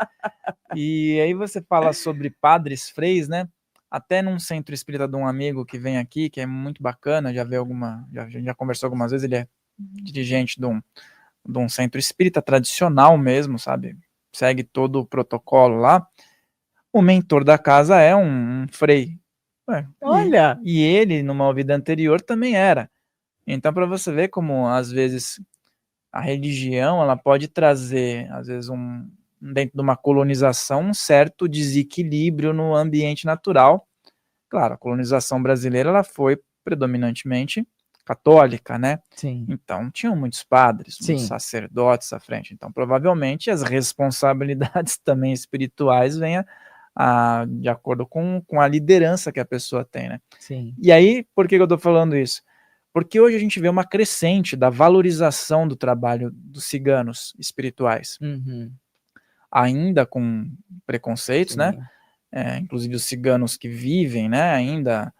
E aí você fala sobre padres freis, né? Até num centro espírita de um amigo que vem aqui, que é muito bacana, já conversou algumas vezes, ele é dirigente de um centro espírita tradicional mesmo, sabe? Segue todo o protocolo lá. O mentor da casa é um frei. Olha! E ele, numa vida anterior, também era. Então, para você ver como, às vezes, a religião ela pode trazer, às vezes, dentro de uma colonização, um certo desequilíbrio no ambiente natural. Claro, a colonização brasileira ela foi predominantemente católica, né? Sim. Então, tinham muitos padres, muitos Sim. sacerdotes à frente. Então, provavelmente, as responsabilidades também espirituais vêm de acordo com a liderança que a pessoa tem, né? Sim. E aí, por que eu estou falando isso? Porque hoje a gente vê uma crescente da valorização do trabalho dos ciganos espirituais, Uhum. ainda com preconceitos, né? Sim. Inclusive os ciganos que vivem, né, ainda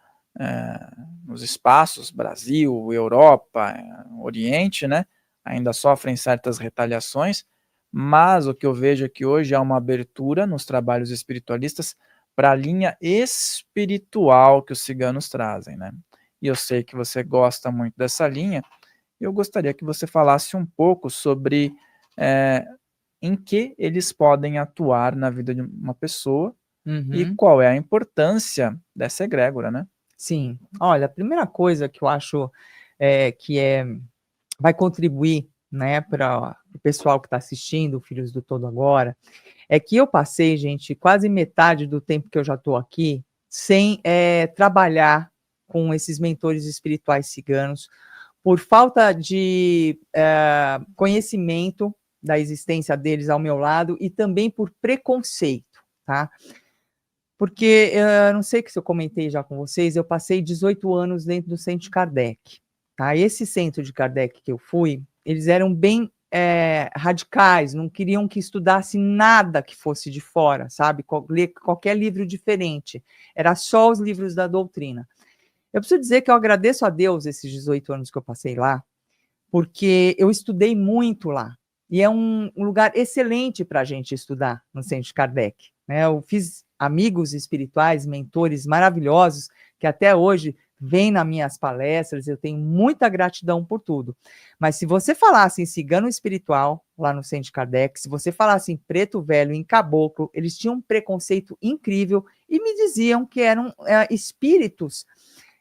nos espaços, Brasil, Europa, Oriente, né, ainda sofrem certas retaliações, mas o que eu vejo é que hoje há uma abertura nos trabalhos espiritualistas para a linha espiritual que os ciganos trazem, né? E eu sei que você gosta muito dessa linha, e eu gostaria que você falasse um pouco sobre em que eles podem atuar na vida de uma pessoa e Uhum. qual é a importância dessa egrégora, né? Sim. Olha, a primeira coisa que eu acho que vai contribuir, né, para o pessoal que está assistindo, Filhos do Todo Agora, é que eu passei, gente, quase metade do tempo que eu já estou aqui sem trabalhar com esses mentores espirituais ciganos, por falta de conhecimento da existência deles ao meu lado e também por preconceito, tá? Porque, não sei se eu comentei já com vocês, eu passei 18 anos dentro do centro de Kardec, tá? Esse centro de Kardec que eu fui, eles eram bem radicais, não queriam que estudasse nada que fosse de fora, sabe? Ler qualquer livro diferente, era só os livros da doutrina. Eu preciso dizer que eu agradeço a Deus esses 18 anos que eu passei lá, porque eu estudei muito lá, e é um lugar excelente para a gente estudar no centro de Kardec, né? Eu fiz amigos espirituais, mentores maravilhosos, que até hoje vêm nas minhas palestras, eu tenho muita gratidão por tudo. Mas se você falasse em cigano espiritual, lá no centro de Kardec, se você falasse em preto velho, em caboclo, eles tinham um preconceito incrível e me diziam que eram espíritos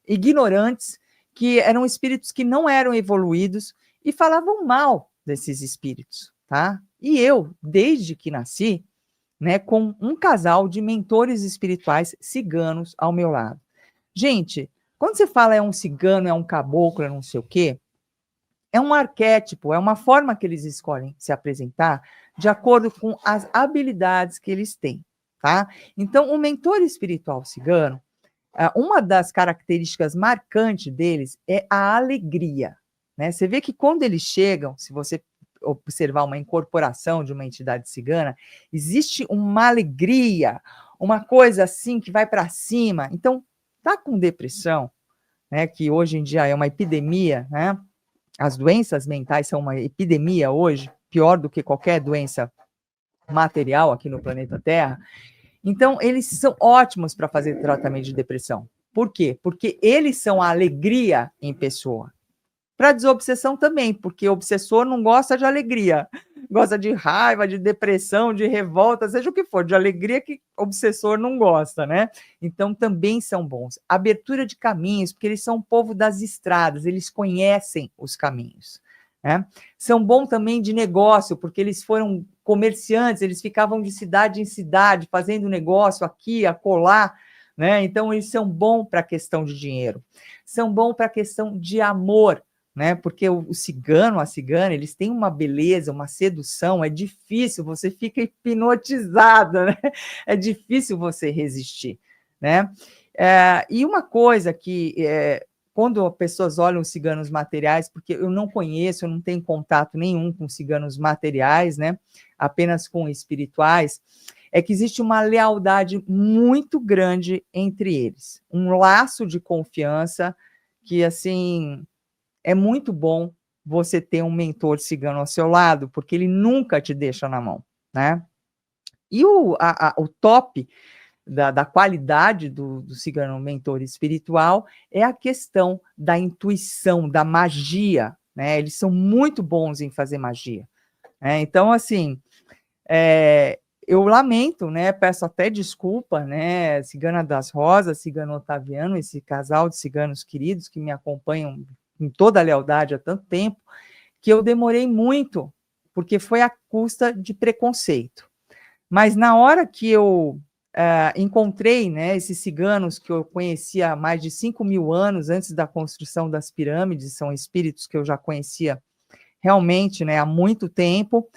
ignorantes, que eram espíritos que não eram evoluídos e falavam mal desses espíritos, tá? E eu, desde que nasci, né, com um casal de mentores espirituais ciganos ao meu lado. Gente, quando você fala é um cigano, é um caboclo, é não sei o quê, é um arquétipo, é uma forma que eles escolhem se apresentar de acordo com as habilidades que eles têm, tá? Então, o mentor espiritual cigano, uma das características marcantes deles é a alegria, né? Você vê que quando eles chegam, se você observar uma incorporação de uma entidade cigana, existe uma alegria, uma coisa assim que vai para cima. Então, tá com depressão, né? Que hoje em dia é uma epidemia, né? As doenças mentais são uma epidemia hoje, pior do que qualquer doença material aqui no planeta Terra. Então, eles são ótimos para fazer tratamento de depressão. Por quê? Porque eles são a alegria em pessoa. Para desobsessão também, porque o obsessor não gosta de alegria, gosta de raiva, de depressão, de revolta, seja o que for, de alegria que obsessor não gosta, né? Então também são bons. Abertura de caminhos, porque eles são o povo das estradas, eles conhecem os caminhos, né? São bons também de negócio, porque eles foram comerciantes, eles ficavam de cidade em cidade, fazendo negócio aqui, acolá, né? Então eles são bons para a questão de dinheiro, são bons para a questão de amor, né? Porque o cigano, a cigana, eles têm uma beleza, uma sedução, é difícil, você fica hipnotizada, né? É difícil você resistir, né? E uma coisa que, quando as pessoas olham os ciganos materiais, porque eu não conheço, eu não tenho contato nenhum com ciganos materiais, né? Apenas com espirituais, é que existe uma lealdade muito grande entre eles, um laço de confiança que, assim, é muito bom você ter um mentor cigano ao seu lado, porque ele nunca te deixa na mão, né? E o top da qualidade do cigano mentor espiritual é a questão da intuição, da magia, né? Eles são muito bons em fazer magia, né? Então, assim, eu lamento, né? Peço até desculpa, né? Cigana das Rosas, Cigano Otaviano, esse casal de ciganos queridos que me acompanham com toda a lealdade há tanto tempo, que eu demorei muito, porque foi à custa de preconceito. Mas na hora que eu encontrei, né, esses ciganos que eu conhecia há mais de 5.000 anos antes da construção das pirâmides, são espíritos que eu já conhecia realmente, né, há muito tempo,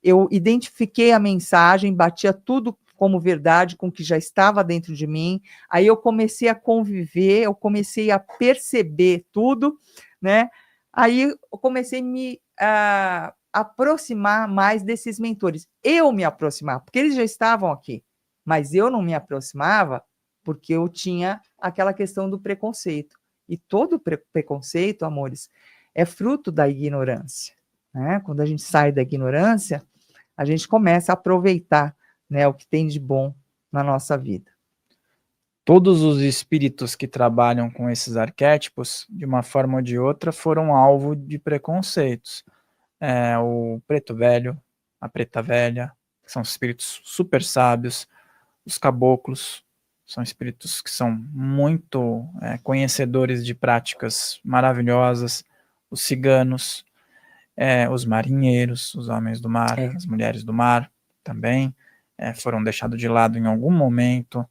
eu identifiquei a mensagem, batia tudo como verdade com o que já estava dentro de mim, aí eu comecei a conviver, eu comecei a perceber tudo, né, aí eu comecei a me aproximar mais desses mentores, eu me aproximar, porque eles já estavam aqui, mas eu não me aproximava porque eu tinha aquela questão do preconceito, e todo preconceito, amores, é fruto da ignorância, né? Quando a gente sai da ignorância, a gente começa a aproveitar, né, o que tem de bom na nossa vida. Todos os espíritos que trabalham com esses arquétipos, de uma forma ou de outra, foram alvo de preconceitos. O preto velho, a preta velha, que são espíritos super sábios, os caboclos, são espíritos que são muito conhecedores de práticas maravilhosas, os ciganos, os marinheiros, os homens do mar, as mulheres do mar também foram deixados de lado em algum momento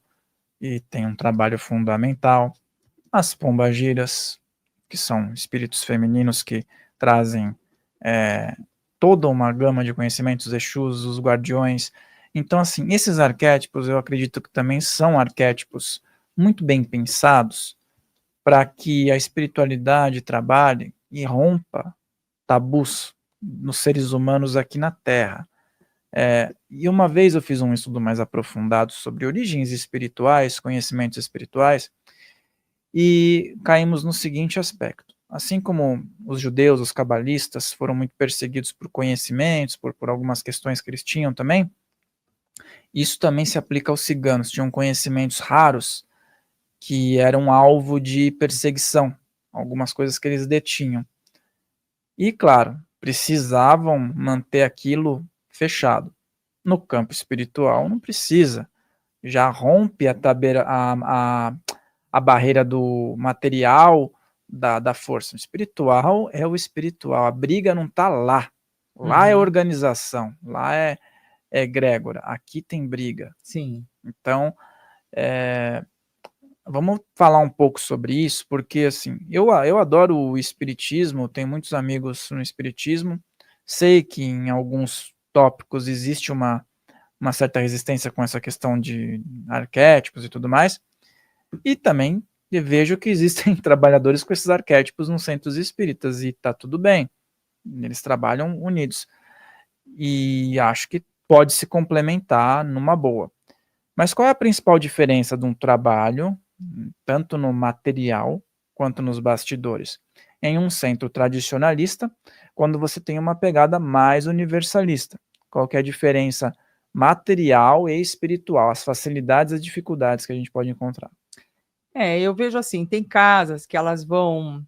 e tem um trabalho fundamental. As pombagiras, que são espíritos femininos que trazem toda uma gama de conhecimentos, os Exus, os guardiões. Então, assim, esses arquétipos eu acredito que também são arquétipos muito bem pensados para que a espiritualidade trabalhe e rompa tabus nos seres humanos aqui na Terra. E uma vez eu fiz um estudo mais aprofundado sobre origens espirituais, conhecimentos espirituais, e caímos no seguinte aspecto. Assim como os judeus, os cabalistas, foram muito perseguidos por conhecimentos, por algumas questões que eles tinham também, isso também se aplica aos ciganos. Tinham conhecimentos raros que eram alvo de perseguição, algumas coisas que eles detinham. E, claro, precisavam manter aquilo fechado. No campo espiritual não precisa. Já rompe a barreira do material, da força. O espiritual é o espiritual. A briga não está lá. Lá é organização. Lá é egrégora. Aqui tem briga. Sim. Então, vamos falar um pouco sobre isso, porque assim, eu adoro o espiritismo, tenho muitos amigos no espiritismo, sei que em alguns tópicos existe uma certa resistência com essa questão de arquétipos e tudo mais, e também vejo que existem trabalhadores com esses arquétipos nos centros espíritas, e tá tudo bem, eles trabalham unidos, e acho que pode se complementar numa boa. Mas qual é a principal diferença de um trabalho, tanto no material quanto nos bastidores? Em um centro tradicionalista, quando você tem uma pegada mais universalista. Qual que é a diferença material e espiritual, as facilidades e as dificuldades que a gente pode encontrar? Eu vejo assim, tem casas que elas vão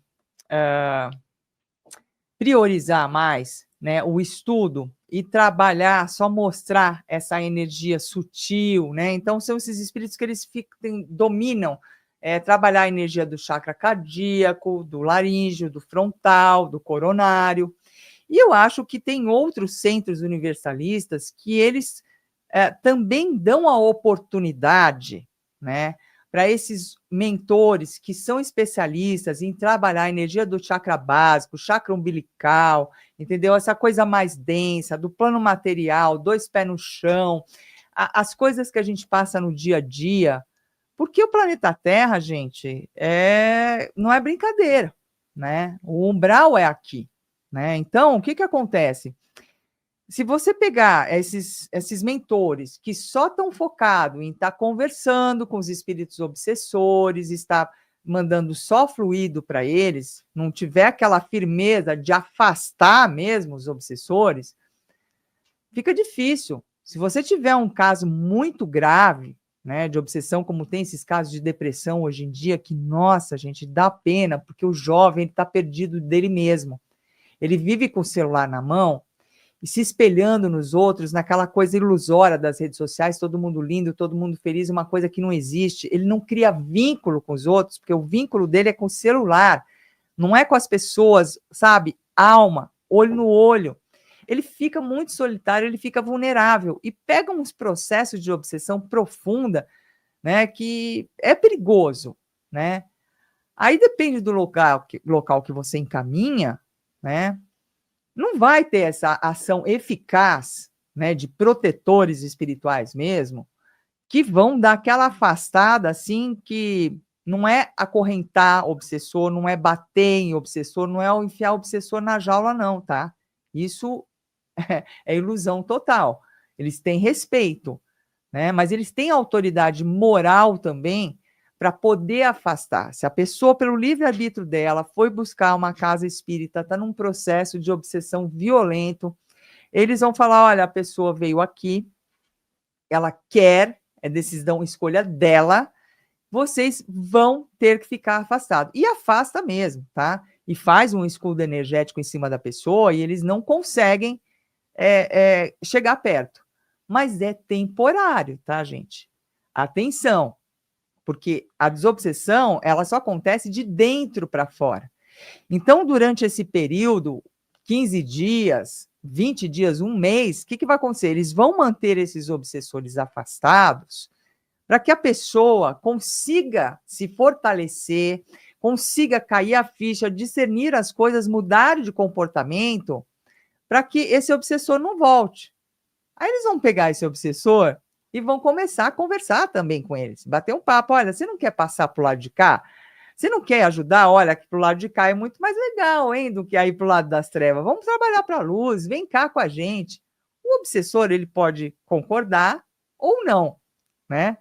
priorizar mais, né, o estudo e trabalhar, só mostrar essa energia sutil, né? Então são esses espíritos que eles dominam, trabalhar a energia do chakra cardíaco, do laríngeo, do frontal, do coronário. E eu acho que tem outros centros universalistas que eles também dão a oportunidade, né, para esses mentores que são especialistas em trabalhar a energia do chakra básico, chakra umbilical, entendeu? Essa coisa mais densa, do plano material, 2 pés no chão, as coisas que a gente passa no dia a dia, porque o planeta Terra, gente, não é brincadeira, né? O umbral é aqui, né? Então, o que acontece? Se você pegar esses mentores que só estão focados em estar conversando com os espíritos obsessores, estar mandando só fluido para eles, não tiver aquela firmeza de afastar mesmo os obsessores, fica difícil. Se você tiver um caso muito grave, né, de obsessão, como tem esses casos de depressão hoje em dia, que, nossa, gente, dá pena, porque o jovem está perdido dele mesmo. Ele vive com o celular na mão, e se espelhando nos outros, naquela coisa ilusória das redes sociais, todo mundo lindo, todo mundo feliz, uma coisa que não existe. Ele não cria vínculo com os outros, porque o vínculo dele é com o celular, não é com as pessoas, sabe? Alma, olho no olho. ele fica muito solitário, ele fica vulnerável e pega uns processos de obsessão profunda, né, que é perigoso, né? Aí depende do local que você encaminha, né? Não vai ter essa ação eficaz, né, de protetores espirituais mesmo, que vão dar aquela afastada, assim, que não é acorrentar obsessor, não é bater em obsessor, não é enfiar obsessor na jaula, não, tá? Isso é ilusão total. Eles têm respeito, né? Mas eles têm autoridade moral também para poder afastar. Se a pessoa, pelo livre-arbítrio dela, foi buscar uma casa espírita, está num processo de obsessão violento, eles vão falar: olha, a pessoa veio aqui, ela quer, é decisão, escolha dela, vocês vão ter que ficar afastados. E afasta mesmo, tá? E faz um escudo energético em cima da pessoa e eles não conseguem chegar perto. Mas é temporário, tá, gente? Atenção, porque a desobsessão, ela só acontece de dentro para fora. Então, durante esse período, 15 dias, 20 dias, um mês, o que vai acontecer? Eles vão manter esses obsessores afastados para que a pessoa consiga se fortalecer, consiga cair a ficha, discernir as coisas, mudar de comportamento, para que esse obsessor não volte. Aí eles vão pegar esse obsessor e vão começar a conversar também com eles, bater um papo. Olha, você não quer passar para o lado de cá? Você não quer ajudar? Olha, que para o lado de cá é muito mais legal, hein, do que aí para o lado das trevas. Vamos trabalhar para a luz, vem cá com a gente. O obsessor, ele pode concordar ou não, né?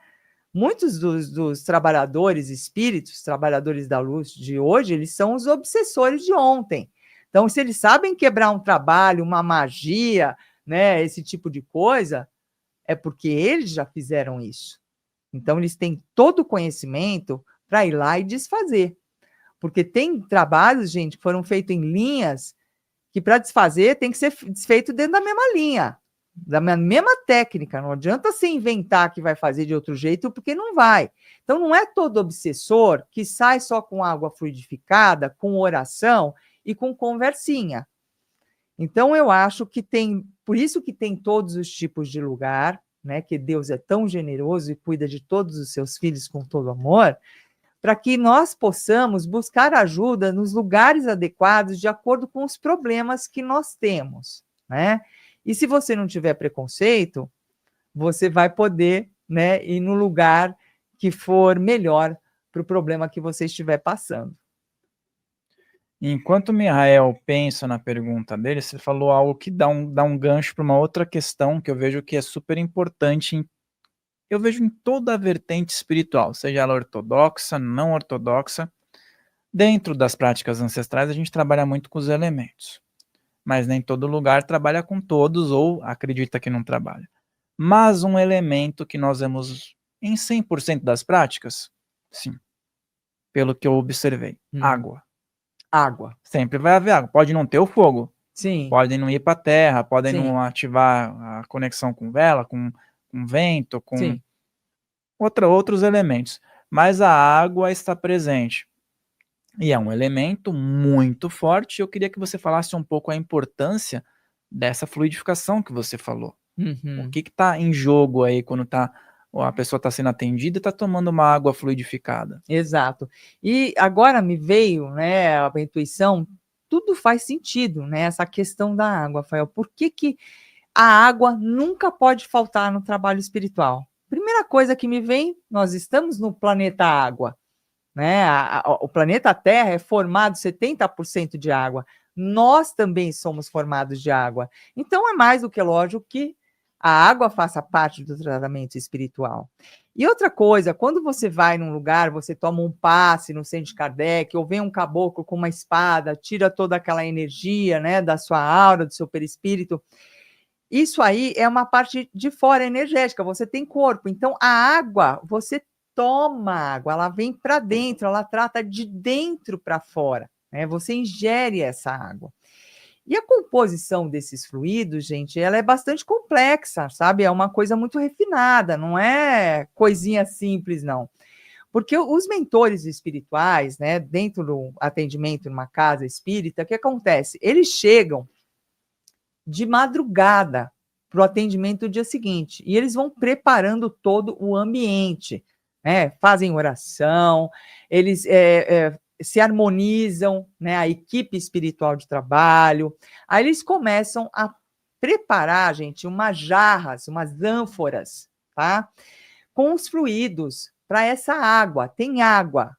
Muitos dos trabalhadores espíritos, trabalhadores da luz de hoje, eles são os obsessores de ontem. Então, se eles sabem quebrar um trabalho, uma magia, né, esse tipo de coisa, é porque eles já fizeram isso. Então, eles têm todo o conhecimento para ir lá e desfazer. Porque tem trabalhos, gente, que foram feitos em linhas que, para desfazer, tem que ser desfeito dentro da mesma linha, da mesma técnica. Não adianta você inventar que vai fazer de outro jeito, porque não vai. Então, não é todo obsessor que sai só com água fluidificada, com oração e com conversinha. Então, eu acho que tem, por isso que tem todos os tipos de lugar, né? Que Deus é tão generoso e cuida de todos os seus filhos com todo amor, para que nós possamos buscar ajuda nos lugares adequados de acordo com os problemas que nós temos, né? E se você não tiver preconceito, você vai poder, né, ir no lugar que for melhor para o problema que você estiver passando. Enquanto o Mihael pensa na pergunta dele, você falou algo que dá um gancho para uma outra questão que eu vejo que é super importante. Eu vejo em toda a vertente espiritual, seja ela ortodoxa, não ortodoxa. Dentro das práticas ancestrais, a gente trabalha muito com os elementos. Mas nem todo lugar trabalha com todos ou acredita que não trabalha. Mas um elemento que nós vemos em 100% das práticas, sim, pelo que eu observei, água. Água. Sempre vai haver água. Pode não ter o fogo. Sim. Podem não ir para a terra, podem Sim. não ativar a conexão com vela, com vento, com Sim. outros elementos. Mas a água está presente. E é um elemento muito forte. Eu queria que você falasse um pouco a importância dessa fluidificação que você falou. Uhum. O que está em jogo aí quando a pessoa está sendo atendida e está tomando uma água fluidificada? Exato. E agora me veio, né, a intuição, tudo faz sentido, né, essa questão da água, Rafael. Por que a água nunca pode faltar no trabalho espiritual? Primeira coisa que me vem, nós estamos no planeta água, né? O planeta Terra é formado 70% de água. Nós também somos formados de água. Então é mais do que lógico que a água faça parte do tratamento espiritual. E outra coisa, quando você vai num lugar, você toma um passe no centro de Kardec, ou vem um caboclo com uma espada, tira toda aquela energia, né, da sua aura, do seu perispírito, isso aí é uma parte de fora energética, você tem corpo. Então, a água, você toma água, ela vem para dentro, ela trata de dentro para fora, né? Você ingere essa água. E a composição desses fluidos, gente, ela é bastante complexa, sabe? É uma coisa muito refinada, não é coisinha simples, não. Porque os mentores espirituais, né, dentro do atendimento numa casa espírita, o que acontece? Eles chegam de madrugada para o atendimento do dia seguinte. E eles vão preparando todo o ambiente, né? Fazem oração, eles se harmonizam, né? A equipe espiritual de trabalho. Aí eles começam a preparar, gente, umas jarras, umas ânforas, tá? Com os fluidos para essa água. Tem água.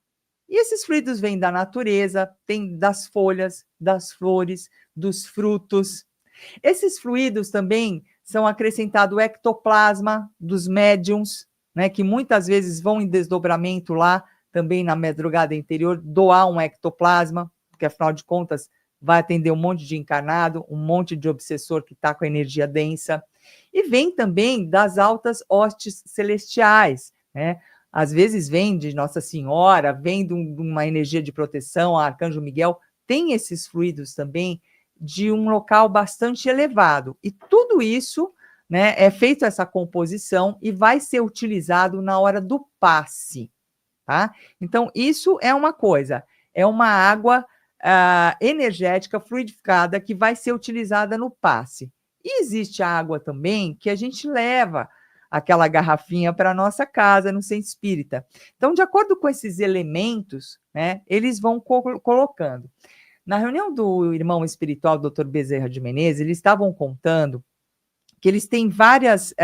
E esses fluidos vêm da natureza, tem das folhas, das flores, dos frutos. Esses fluidos também são acrescentados o ectoplasma dos médiums, né, que muitas vezes vão em desdobramento lá, também na madrugada interior, doar um ectoplasma, porque afinal de contas vai atender um monte de encarnado, um monte de obsessor que está com a energia densa. E vem também das altas hostes celestiais, né? Às vezes vem de Nossa Senhora, vem de uma energia de proteção, a Arcanjo Miguel, tem esses fluidos também de um local bastante elevado. E tudo isso, né, é feito essa composição e vai ser utilizado na hora do passe, tá? Então, isso é uma coisa, é uma água energética fluidificada que vai ser utilizada no passe. E existe a água também que a gente leva aquela garrafinha para a nossa casa no centro espírita. Então, de acordo com esses elementos, né, eles vão colocando. Na reunião do irmão espiritual, Dr. Bezerra de Menezes, eles estavam contando que eles têm várias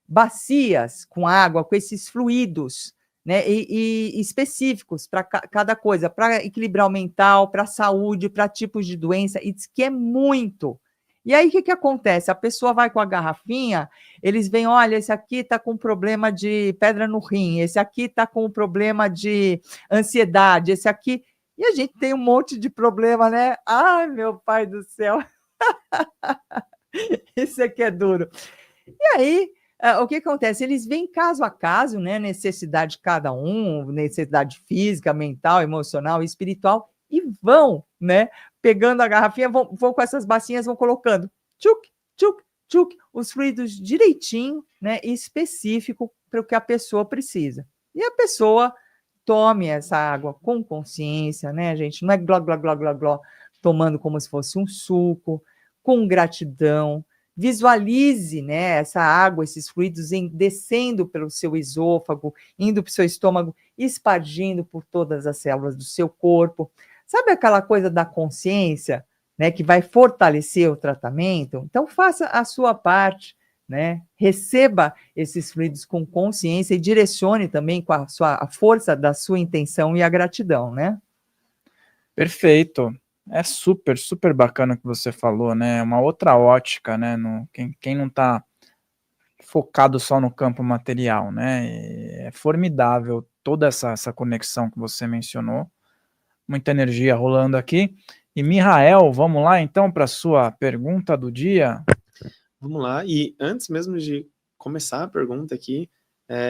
bacias com água, com esses fluidos, né, e específicos para cada coisa, para equilibrar o mental, para a saúde, para tipos de doença, e diz que é muito. E aí, o que acontece? A pessoa vai com a garrafinha, eles veem, olha, esse aqui está com problema de pedra no rim, esse aqui está com problema de ansiedade, esse aqui... E a gente tem um monte de problema, né? Ai, meu pai do céu! Isso aqui é duro. E aí, o que acontece? Eles vêm caso a caso, né? Necessidade de cada um, necessidade física, mental, emocional, espiritual, e vão, né? Pegando a garrafinha, vão com essas bacinhas, vão colocando tchuc, tchuc, tchuc, os fluidos direitinho, né? Específico para o que a pessoa precisa. E a pessoa tome essa água com consciência, né, gente? Não é gló, gló, gló, gló, gló, tomando como se fosse um suco, com gratidão. Visualize, né, essa água, esses fluidos descendo pelo seu esôfago, indo para o seu estômago, espargindo por todas as células do seu corpo. Sabe aquela coisa da consciência, né, que vai fortalecer o tratamento? Então, faça a sua parte, né? Receba esses fluidos com consciência e direcione também com a força da sua intenção e a gratidão, né? Perfeito. É super, super bacana o que você falou, né? Uma outra ótica, né? Quem não está focado só no campo material, né? É formidável toda essa conexão que você mencionou. Muita energia rolando aqui. E Mihael, vamos lá então para a sua pergunta do dia? Vamos lá, e antes mesmo de começar a pergunta aqui,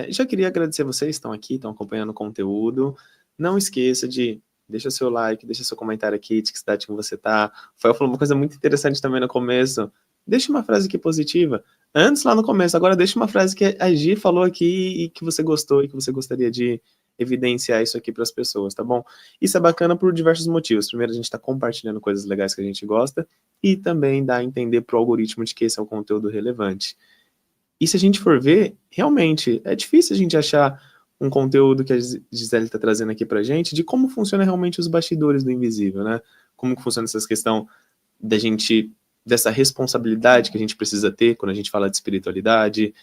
já queria agradecer vocês que estão aqui, estão acompanhando o conteúdo. Não esqueça de deixar seu like, deixa seu comentário aqui, de que cidade que você está. Foi falou uma coisa muito interessante também no começo. Deixa uma frase aqui positiva. Antes lá no começo, agora deixa uma frase que a Gi falou aqui e que você gostou e que você gostaria de evidenciar isso aqui para as pessoas, tá bom? Isso é bacana por diversos motivos. Primeiro, a gente está compartilhando coisas legais que a gente gosta e também dá a entender para o algoritmo de que esse é um conteúdo relevante. E se a gente for ver, realmente, é difícil a gente achar um conteúdo que a Gisele está trazendo aqui para a gente de como funciona realmente os bastidores do invisível, né? Como que funciona essa questão dessa responsabilidade que a gente precisa ter quando a gente fala de espiritualidade,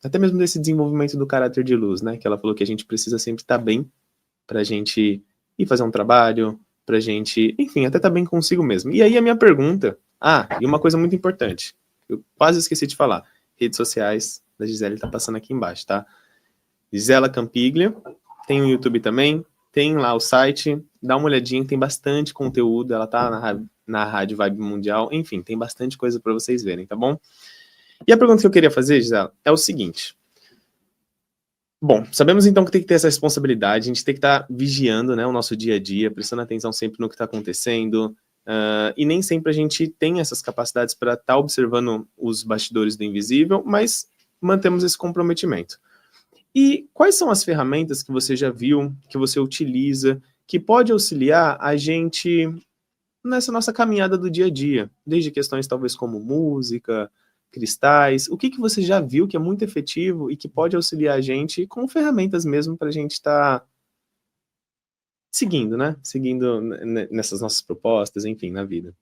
até mesmo desse desenvolvimento do caráter de luz, né? Que ela falou que a gente precisa sempre estar bem pra gente ir fazer um trabalho, pra gente, enfim, até estar bem consigo mesmo. E aí a minha pergunta, e uma coisa muito importante, eu quase esqueci de falar, redes sociais da Gisele tá passando aqui embaixo, tá? Gisela Campiglia, tem o YouTube também, tem lá o site, dá uma olhadinha, tem bastante conteúdo, ela tá na Rádio Vibe Mundial, enfim, tem bastante coisa pra vocês verem, tá bom? E a pergunta que eu queria fazer, Gisela, é o seguinte. Bom, sabemos então que tem que ter essa responsabilidade, a gente tem que estar vigiando, né, o nosso dia a dia, prestando atenção sempre no que está acontecendo, e nem sempre a gente tem essas capacidades para estar observando os bastidores do invisível, mas mantemos esse comprometimento. E quais são as ferramentas que você já viu, que você utiliza, que pode auxiliar a gente nessa nossa caminhada do dia a dia, desde questões talvez como música, cristais, o que você já viu que é muito efetivo e que pode auxiliar a gente com ferramentas mesmo para a gente estar seguindo, né? Seguindo nessas nossas propostas, enfim, na vida.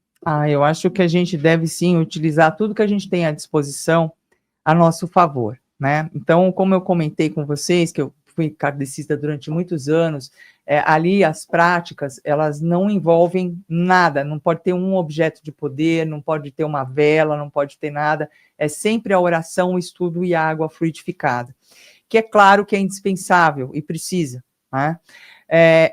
Eu acho que a gente deve sim utilizar tudo que a gente tem à disposição a nosso favor, né? Então, como eu comentei com vocês, que eu fui kardecista durante muitos anos, ali as práticas, elas não envolvem nada, não pode ter um objeto de poder, não pode ter uma vela, não pode ter nada, é sempre a oração, o estudo e a água fluidificada, que é claro que é indispensável e precisa, né?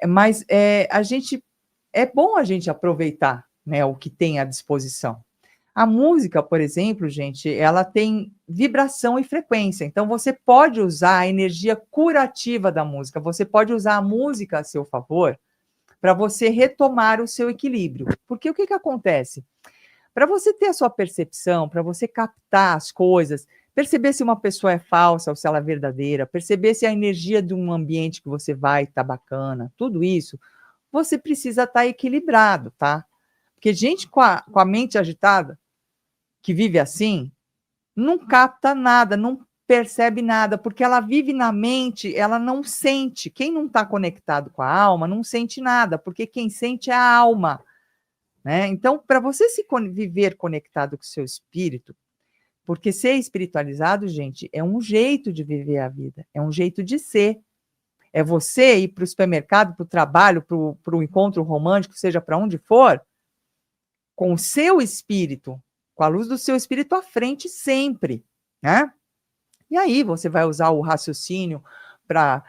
Mas é bom a gente aproveitar, né, o que tem à disposição. A música, por exemplo, gente, ela tem vibração e frequência. Então, você pode usar a energia curativa da música. Você pode usar a música a seu favor para você retomar o seu equilíbrio. Porque o que acontece? Para você ter a sua percepção, para você captar as coisas, perceber se uma pessoa é falsa ou se ela é verdadeira, perceber se a energia de um ambiente que você vai está bacana, tudo isso, você precisa estar equilibrado, tá? Porque gente com a mente agitada, que vive assim, não capta nada, não percebe nada, porque ela vive na mente, ela não sente. Quem não está conectado com a alma não sente nada, porque quem sente é a alma, né? Então, para você viver conectado com o seu espírito, porque ser espiritualizado, gente, é um jeito de viver a vida, é um jeito de ser. É você ir para o supermercado, para o trabalho, para o encontro romântico, seja para onde for, com o seu espírito, com a luz do seu espírito à frente sempre, né? E aí você vai usar o raciocínio para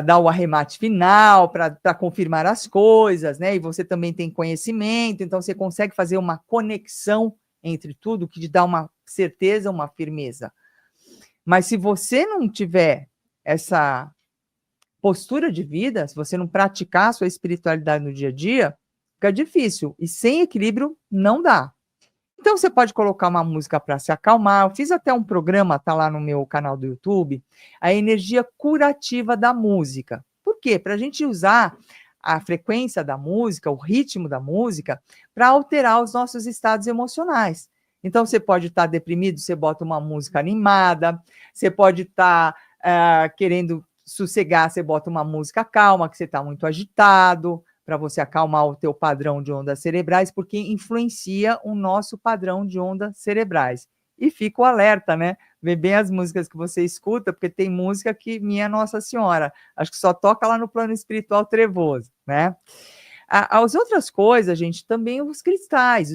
dar o arremate final, para confirmar as coisas, né? E você também tem conhecimento, então você consegue fazer uma conexão entre tudo que te dá uma certeza, uma firmeza. Mas se você não tiver essa postura de vida, se você não praticar a sua espiritualidade no dia a dia, fica difícil. E sem equilíbrio não dá. Então, você pode colocar uma música para se acalmar. Eu fiz até um programa, tá lá no meu canal do YouTube, a energia curativa da música. Por quê? Para a gente usar a frequência da música, o ritmo da música, para alterar os nossos estados emocionais. Então, você pode estar deprimido, você bota uma música animada, você pode estar querendo sossegar, você bota uma música calma, que você está muito agitado, para você acalmar o teu padrão de ondas cerebrais, porque influencia o nosso padrão de ondas cerebrais. E fica o alerta, né? Vê bem as músicas que você escuta, porque tem música que, minha Nossa Senhora, acho que só toca lá no plano espiritual trevoso, né? As outras coisas, gente, também os cristais,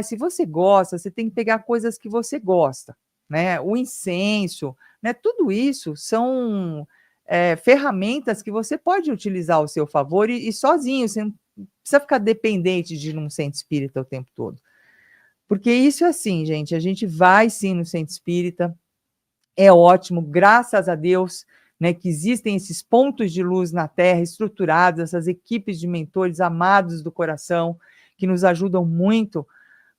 se você gosta, você tem que pegar coisas que você gosta, né? O incenso, né? Tudo isso são ferramentas que você pode utilizar ao seu favor e sozinho, você não precisa ficar dependente de ir num centro espírita o tempo todo. Porque isso é assim, gente, a gente vai sim no centro espírita, é ótimo, graças a Deus, né, que existem esses pontos de luz na Terra estruturados, essas equipes de mentores amados do coração, que nos ajudam muito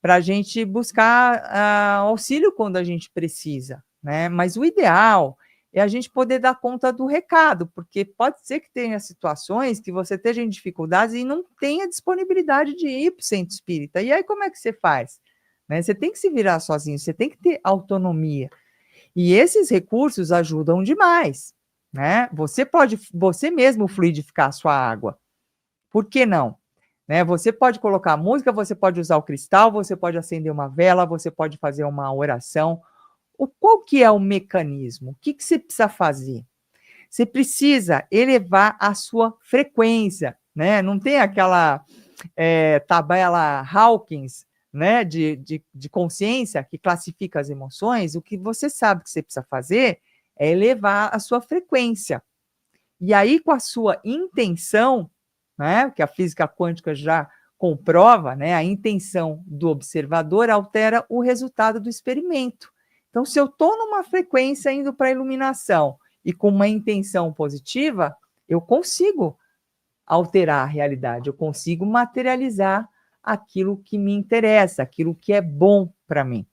para a gente buscar auxílio quando a gente precisa, né? Mas o ideal é a gente poder dar conta do recado, porque pode ser que tenha situações que você esteja em dificuldades e não tenha disponibilidade de ir para o centro espírita. E aí, como é que você faz? Né? Você tem que se virar sozinho, você tem que ter autonomia. E esses recursos ajudam demais, né? Você pode, você mesmo fluidificar a sua água. Por que não? Né? Você pode colocar música, você pode usar o cristal, você pode acender uma vela, você pode fazer uma oração. Qual que é o mecanismo? O que você precisa fazer? Você precisa elevar a sua frequência, né? Não tem aquela tabela Hawkins, né, de consciência que classifica as emoções. O que você sabe que você precisa fazer é elevar a sua frequência. E aí, com a sua intenção, né, que a física quântica já comprova, né, a intenção do observador altera o resultado do experimento. Então, se eu estou numa frequência indo para a iluminação e com uma intenção positiva, eu consigo alterar a realidade, eu consigo materializar aquilo que me interessa, aquilo que é bom para mim.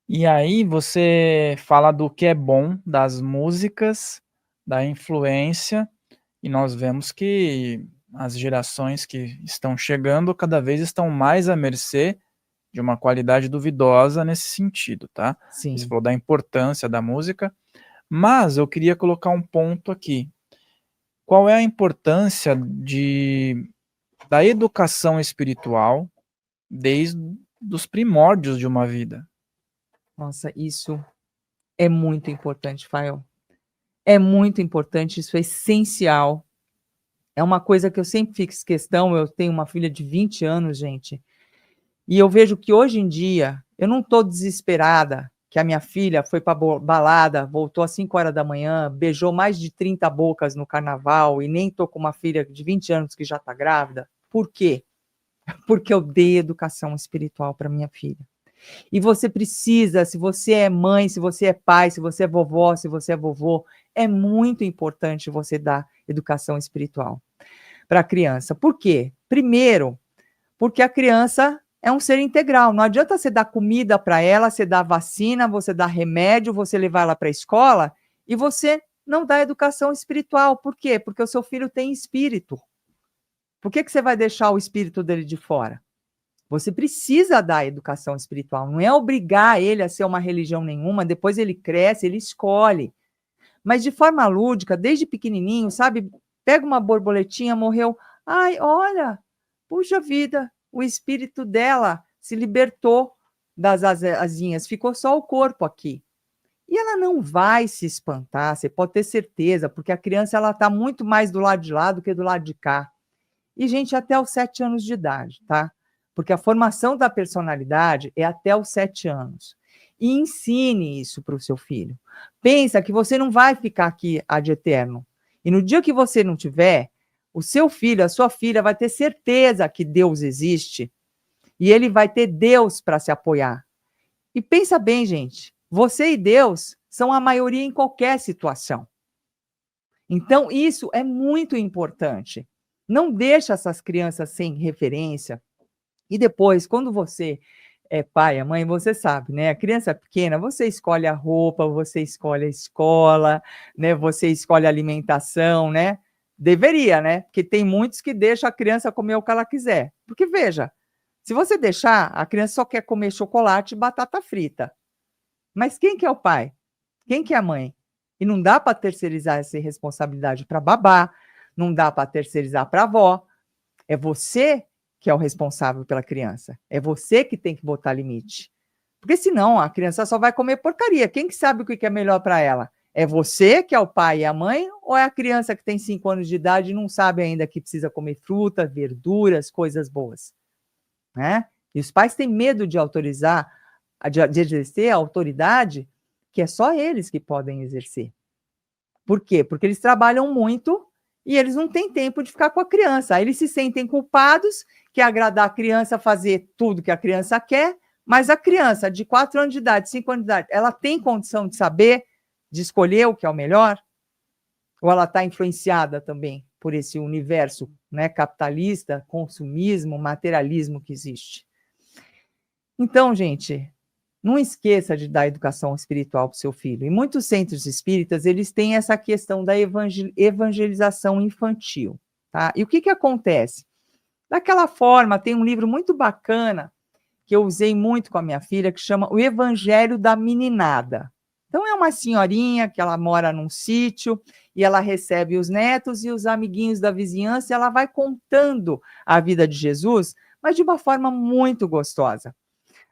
E aí você fala do que é bom, das músicas, da influência, e nós vemos que as gerações que estão chegando cada vez estão mais à mercê de uma qualidade duvidosa nesse sentido, tá? Sim. Você falou da importância da música, mas eu queria colocar um ponto aqui. Qual é a importância da educação espiritual desde os primórdios de uma vida? Nossa, isso é muito importante, Fael. É muito importante, isso é essencial. É uma coisa que eu sempre fiz questão. Eu tenho uma filha de 20 anos, gente, e eu vejo que hoje em dia, eu não estou desesperada que a minha filha foi para balada, voltou às 5 horas da manhã, beijou mais de 30 bocas no carnaval, e nem estou com uma filha de 20 anos que já está grávida. Por quê? Porque eu dei educação espiritual para minha filha. E você precisa, se você é mãe, se você é pai, se você é vovó, se você é vovô, é muito importante você dar educação espiritual para a criança. Por quê? Primeiro, porque a criança é um ser integral. Não adianta você dar comida para ela, você dar vacina, você dar remédio, você levar ela para a escola e você não dá educação espiritual. Por quê? Porque o seu filho tem espírito. Por que você vai deixar o espírito dele de fora? Você precisa dar educação espiritual. Não é obrigar ele a ser uma religião nenhuma, depois ele cresce, ele escolhe. Mas de forma lúdica, desde pequenininho, sabe? Pega uma borboletinha, morreu. Ai, olha, puxa vida, o espírito dela se libertou das asinhas, ficou só o corpo aqui. E ela não vai se espantar, você pode ter certeza, porque a criança ela está muito mais do lado de lá do que do lado de cá. E, gente, até os 7 anos de idade, tá? Porque a formação da personalidade é até os 7 anos. E ensine isso para o seu filho. Pensa que você não vai ficar aqui ad eterno. E no dia que você não tiver, o seu filho, a sua filha vai ter certeza que Deus existe e ele vai ter Deus para se apoiar. E pensa bem, gente, você e Deus são a maioria em qualquer situação. Então, isso é muito importante. Não deixa essas crianças sem referência. E depois, quando você é pai, é mãe, você sabe, né? A criança pequena, você escolhe a roupa, você escolhe a escola, né? Você escolhe a alimentação, né? Deveria, né? Porque tem muitos que deixam a criança comer o que ela quiser. Porque, veja, se você deixar, a criança só quer comer chocolate e batata frita. Mas quem que é o pai? Quem que é a mãe? E não dá para terceirizar essa responsabilidade para babá, não dá para terceirizar para a avó. É você que é o responsável pela criança. É você que tem que botar limite. Porque senão a criança só vai comer porcaria. Quem que sabe o que é melhor para ela? É você, que é o pai e a mãe, ou é a criança que tem 5 anos de idade e não sabe ainda que precisa comer fruta, verduras, coisas boas? Né? E os pais têm medo de autorizar, de exercer a autoridade que é só eles que podem exercer. Por quê? Porque eles trabalham muito e eles não têm tempo de ficar com a criança. Aí eles se sentem culpados, que agradar a criança, fazer tudo que a criança quer, mas a criança de 4 anos de idade, 5 anos de idade, ela tem condição de saber, de escolher o que é o melhor? Ou ela está influenciada também por esse universo, né, capitalista, consumismo, materialismo que existe? Então, gente, não esqueça de dar educação espiritual para o seu filho. Em muitos centros espíritas, eles têm essa questão da evangelização infantil. Tá? E o que acontece? Daquela forma, tem um livro muito bacana que eu usei muito com a minha filha, que chama O Evangelho da Meninada. Então, é uma senhorinha que ela mora num sítio e ela recebe os netos e os amiguinhos da vizinhança e ela vai contando a vida de Jesus, mas de uma forma muito gostosa.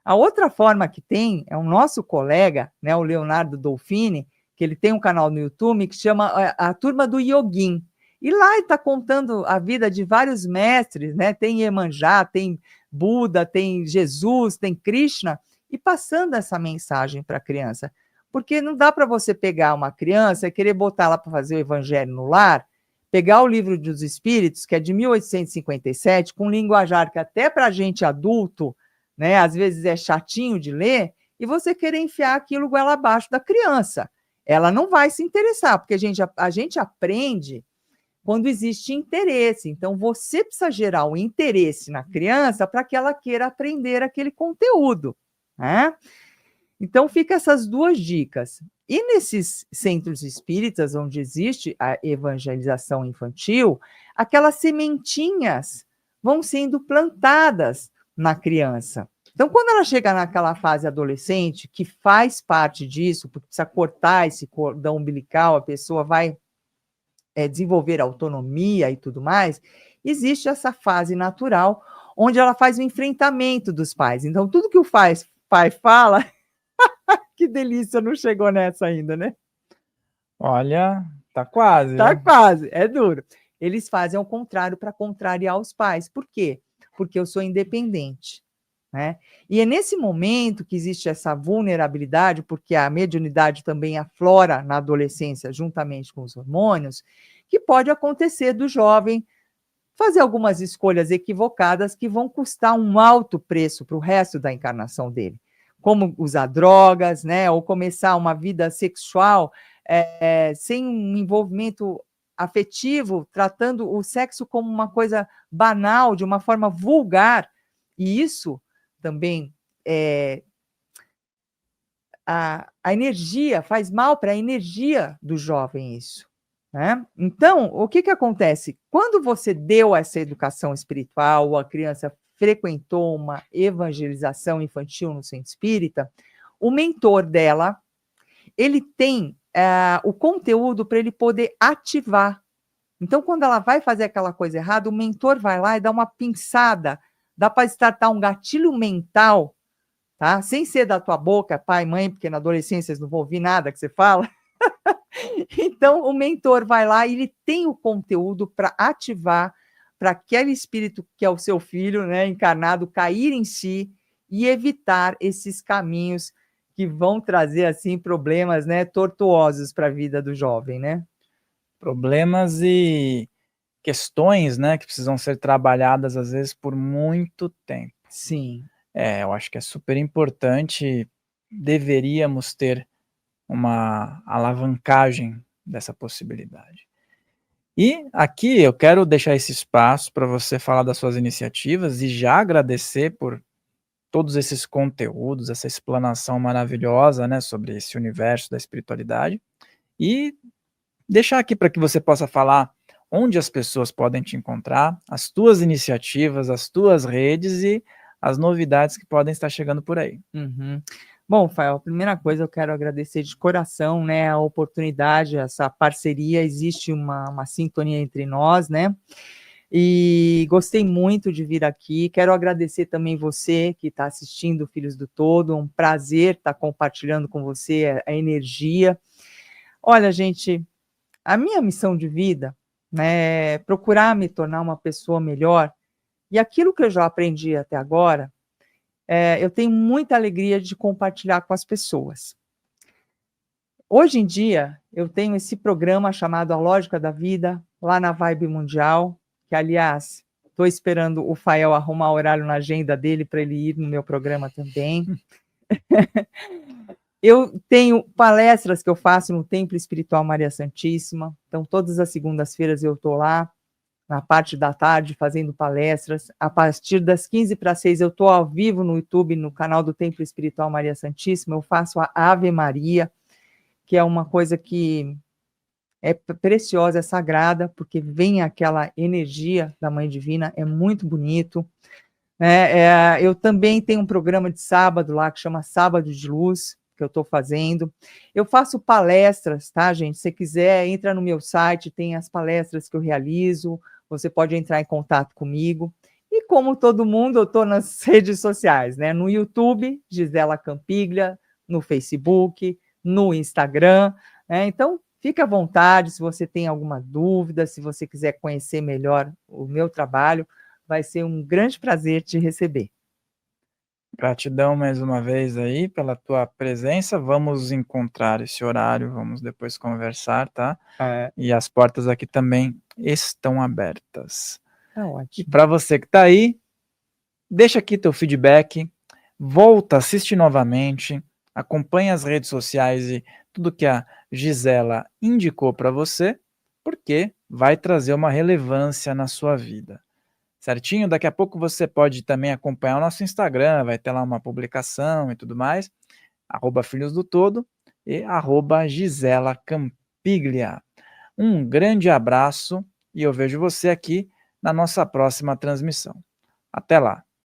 A outra forma que tem é o nosso colega, né, o Leonardo Dolfini, que ele tem um canal no YouTube que chama A Turma do Yogin. E lá ele está contando a vida de vários mestres, né? Tem Iemanjá, tem Buda, tem Jesus, tem Krishna, e passando essa mensagem para a criança. Porque não dá para você pegar uma criança e querer botar ela para fazer o evangelho no lar, pegar o Livro dos Espíritos, que é de 1857, com um linguajar que até para a gente adulto, né, às vezes é chatinho de ler, e você querer enfiar aquilo goela abaixo da criança. Ela não vai se interessar, porque a gente aprende quando existe interesse. Então, você precisa gerar o interesse na criança para que ela queira aprender aquele conteúdo, né? Então, fica essas duas dicas. E nesses centros espíritas, onde existe a evangelização infantil, aquelas sementinhas vão sendo plantadas na criança. Então, quando ela chega naquela fase adolescente, que faz parte disso, porque precisa cortar esse cordão umbilical, a pessoa vai desenvolver autonomia e tudo mais, existe essa fase natural, onde ela faz o enfrentamento dos pais. Então, tudo que o pai fala, que delícia, não chegou nessa ainda, né? Olha, tá quase. Tá né? quase, é duro. Eles fazem ao contrário para contrariar os pais. Por quê? Porque eu sou independente. Né? E é nesse momento que existe essa vulnerabilidade, porque a mediunidade também aflora na adolescência, juntamente com os hormônios, que pode acontecer do jovem fazer algumas escolhas equivocadas que vão custar um alto preço para o resto da encarnação dele, como usar drogas, né, ou começar uma vida sexual sem um envolvimento afetivo, tratando o sexo como uma coisa banal, de uma forma vulgar, e isso também a energia, faz mal para a energia do jovem isso. Né? Então, o que acontece? Quando você deu essa educação espiritual, ou a criança frequentou uma evangelização infantil no centro espírita, o mentor dela, ele tem o conteúdo para ele poder ativar. Então, quando ela vai fazer aquela coisa errada, o mentor vai lá e dá uma pinçada, dá para startar um gatilho mental, tá? Sem ser da tua boca, pai, mãe, porque na adolescência eles não vão ouvir nada que você fala. Então, o mentor vai lá e ele tem o conteúdo para ativar, para aquele espírito que é o seu filho, né, encarnado, cair em si e evitar esses caminhos que vão trazer, assim, problemas, né, tortuosos para a vida do jovem, né? Problemas e questões, né, que precisam ser trabalhadas, às vezes, por muito tempo. Sim. Eu acho que é super importante, deveríamos ter uma alavancagem dessa possibilidade. E aqui eu quero deixar esse espaço para você falar das suas iniciativas e já agradecer por todos esses conteúdos, essa explanação maravilhosa, né, sobre esse universo da espiritualidade, e deixar aqui para que você possa falar onde as pessoas podem te encontrar, as tuas iniciativas, as tuas redes e as novidades que podem estar chegando por aí. Uhum. Bom, Fael, a primeira coisa eu quero agradecer de coração, né, a oportunidade, essa parceria, existe uma sintonia entre nós, né, e gostei muito de vir aqui, quero agradecer também você que está assistindo Filhos do Todo, um prazer estar compartilhando com você a energia. Olha, gente, a minha missão de vida, né, é procurar me tornar uma pessoa melhor, e aquilo que eu já aprendi até agora, eu tenho muita alegria de compartilhar com as pessoas. Hoje em dia, eu tenho esse programa chamado A Lógica da Vida, lá na Vibe Mundial, que, aliás, estou esperando o Fael arrumar horário na agenda dele para ele ir no meu programa também. Eu tenho palestras que eu faço no Templo Espiritual Maria Santíssima, então todas as segundas-feiras eu estou lá, na parte da tarde, fazendo palestras. A partir das 15h45, eu estou ao vivo no YouTube, no canal do Templo Espiritual Maria Santíssima. Eu faço a Ave Maria, que é uma coisa que é preciosa, é sagrada, porque vem aquela energia da Mãe Divina, é muito bonito. Eu também tenho um programa de sábado lá, que chama Sábado de Luz, que eu estou fazendo. Eu faço palestras, tá, gente? Se você quiser, entra no meu site, tem as palestras que eu realizo, você pode entrar em contato comigo. E como todo mundo, eu estou nas redes sociais, né? No YouTube, Gisela Campiglia, no Facebook, no Instagram, né? Então, fique à vontade, se você tem alguma dúvida, se você quiser conhecer melhor o meu trabalho, vai ser um grande prazer te receber. Gratidão mais uma vez aí pela tua presença. Vamos encontrar esse horário, vamos depois conversar, tá? E as portas aqui também estão abertas. Tá ótimo. E para você que está aí, deixa aqui teu feedback, volta, assiste novamente, acompanha as redes sociais e tudo que a Gisela indicou para você, porque vai trazer uma relevância na sua vida. Certinho? Daqui a pouco você pode também acompanhar o nosso Instagram, vai ter lá uma publicação e tudo mais, @Filhos do Todo, e @GiselaCampiglia. Um grande abraço e eu vejo você aqui na nossa próxima transmissão. Até lá!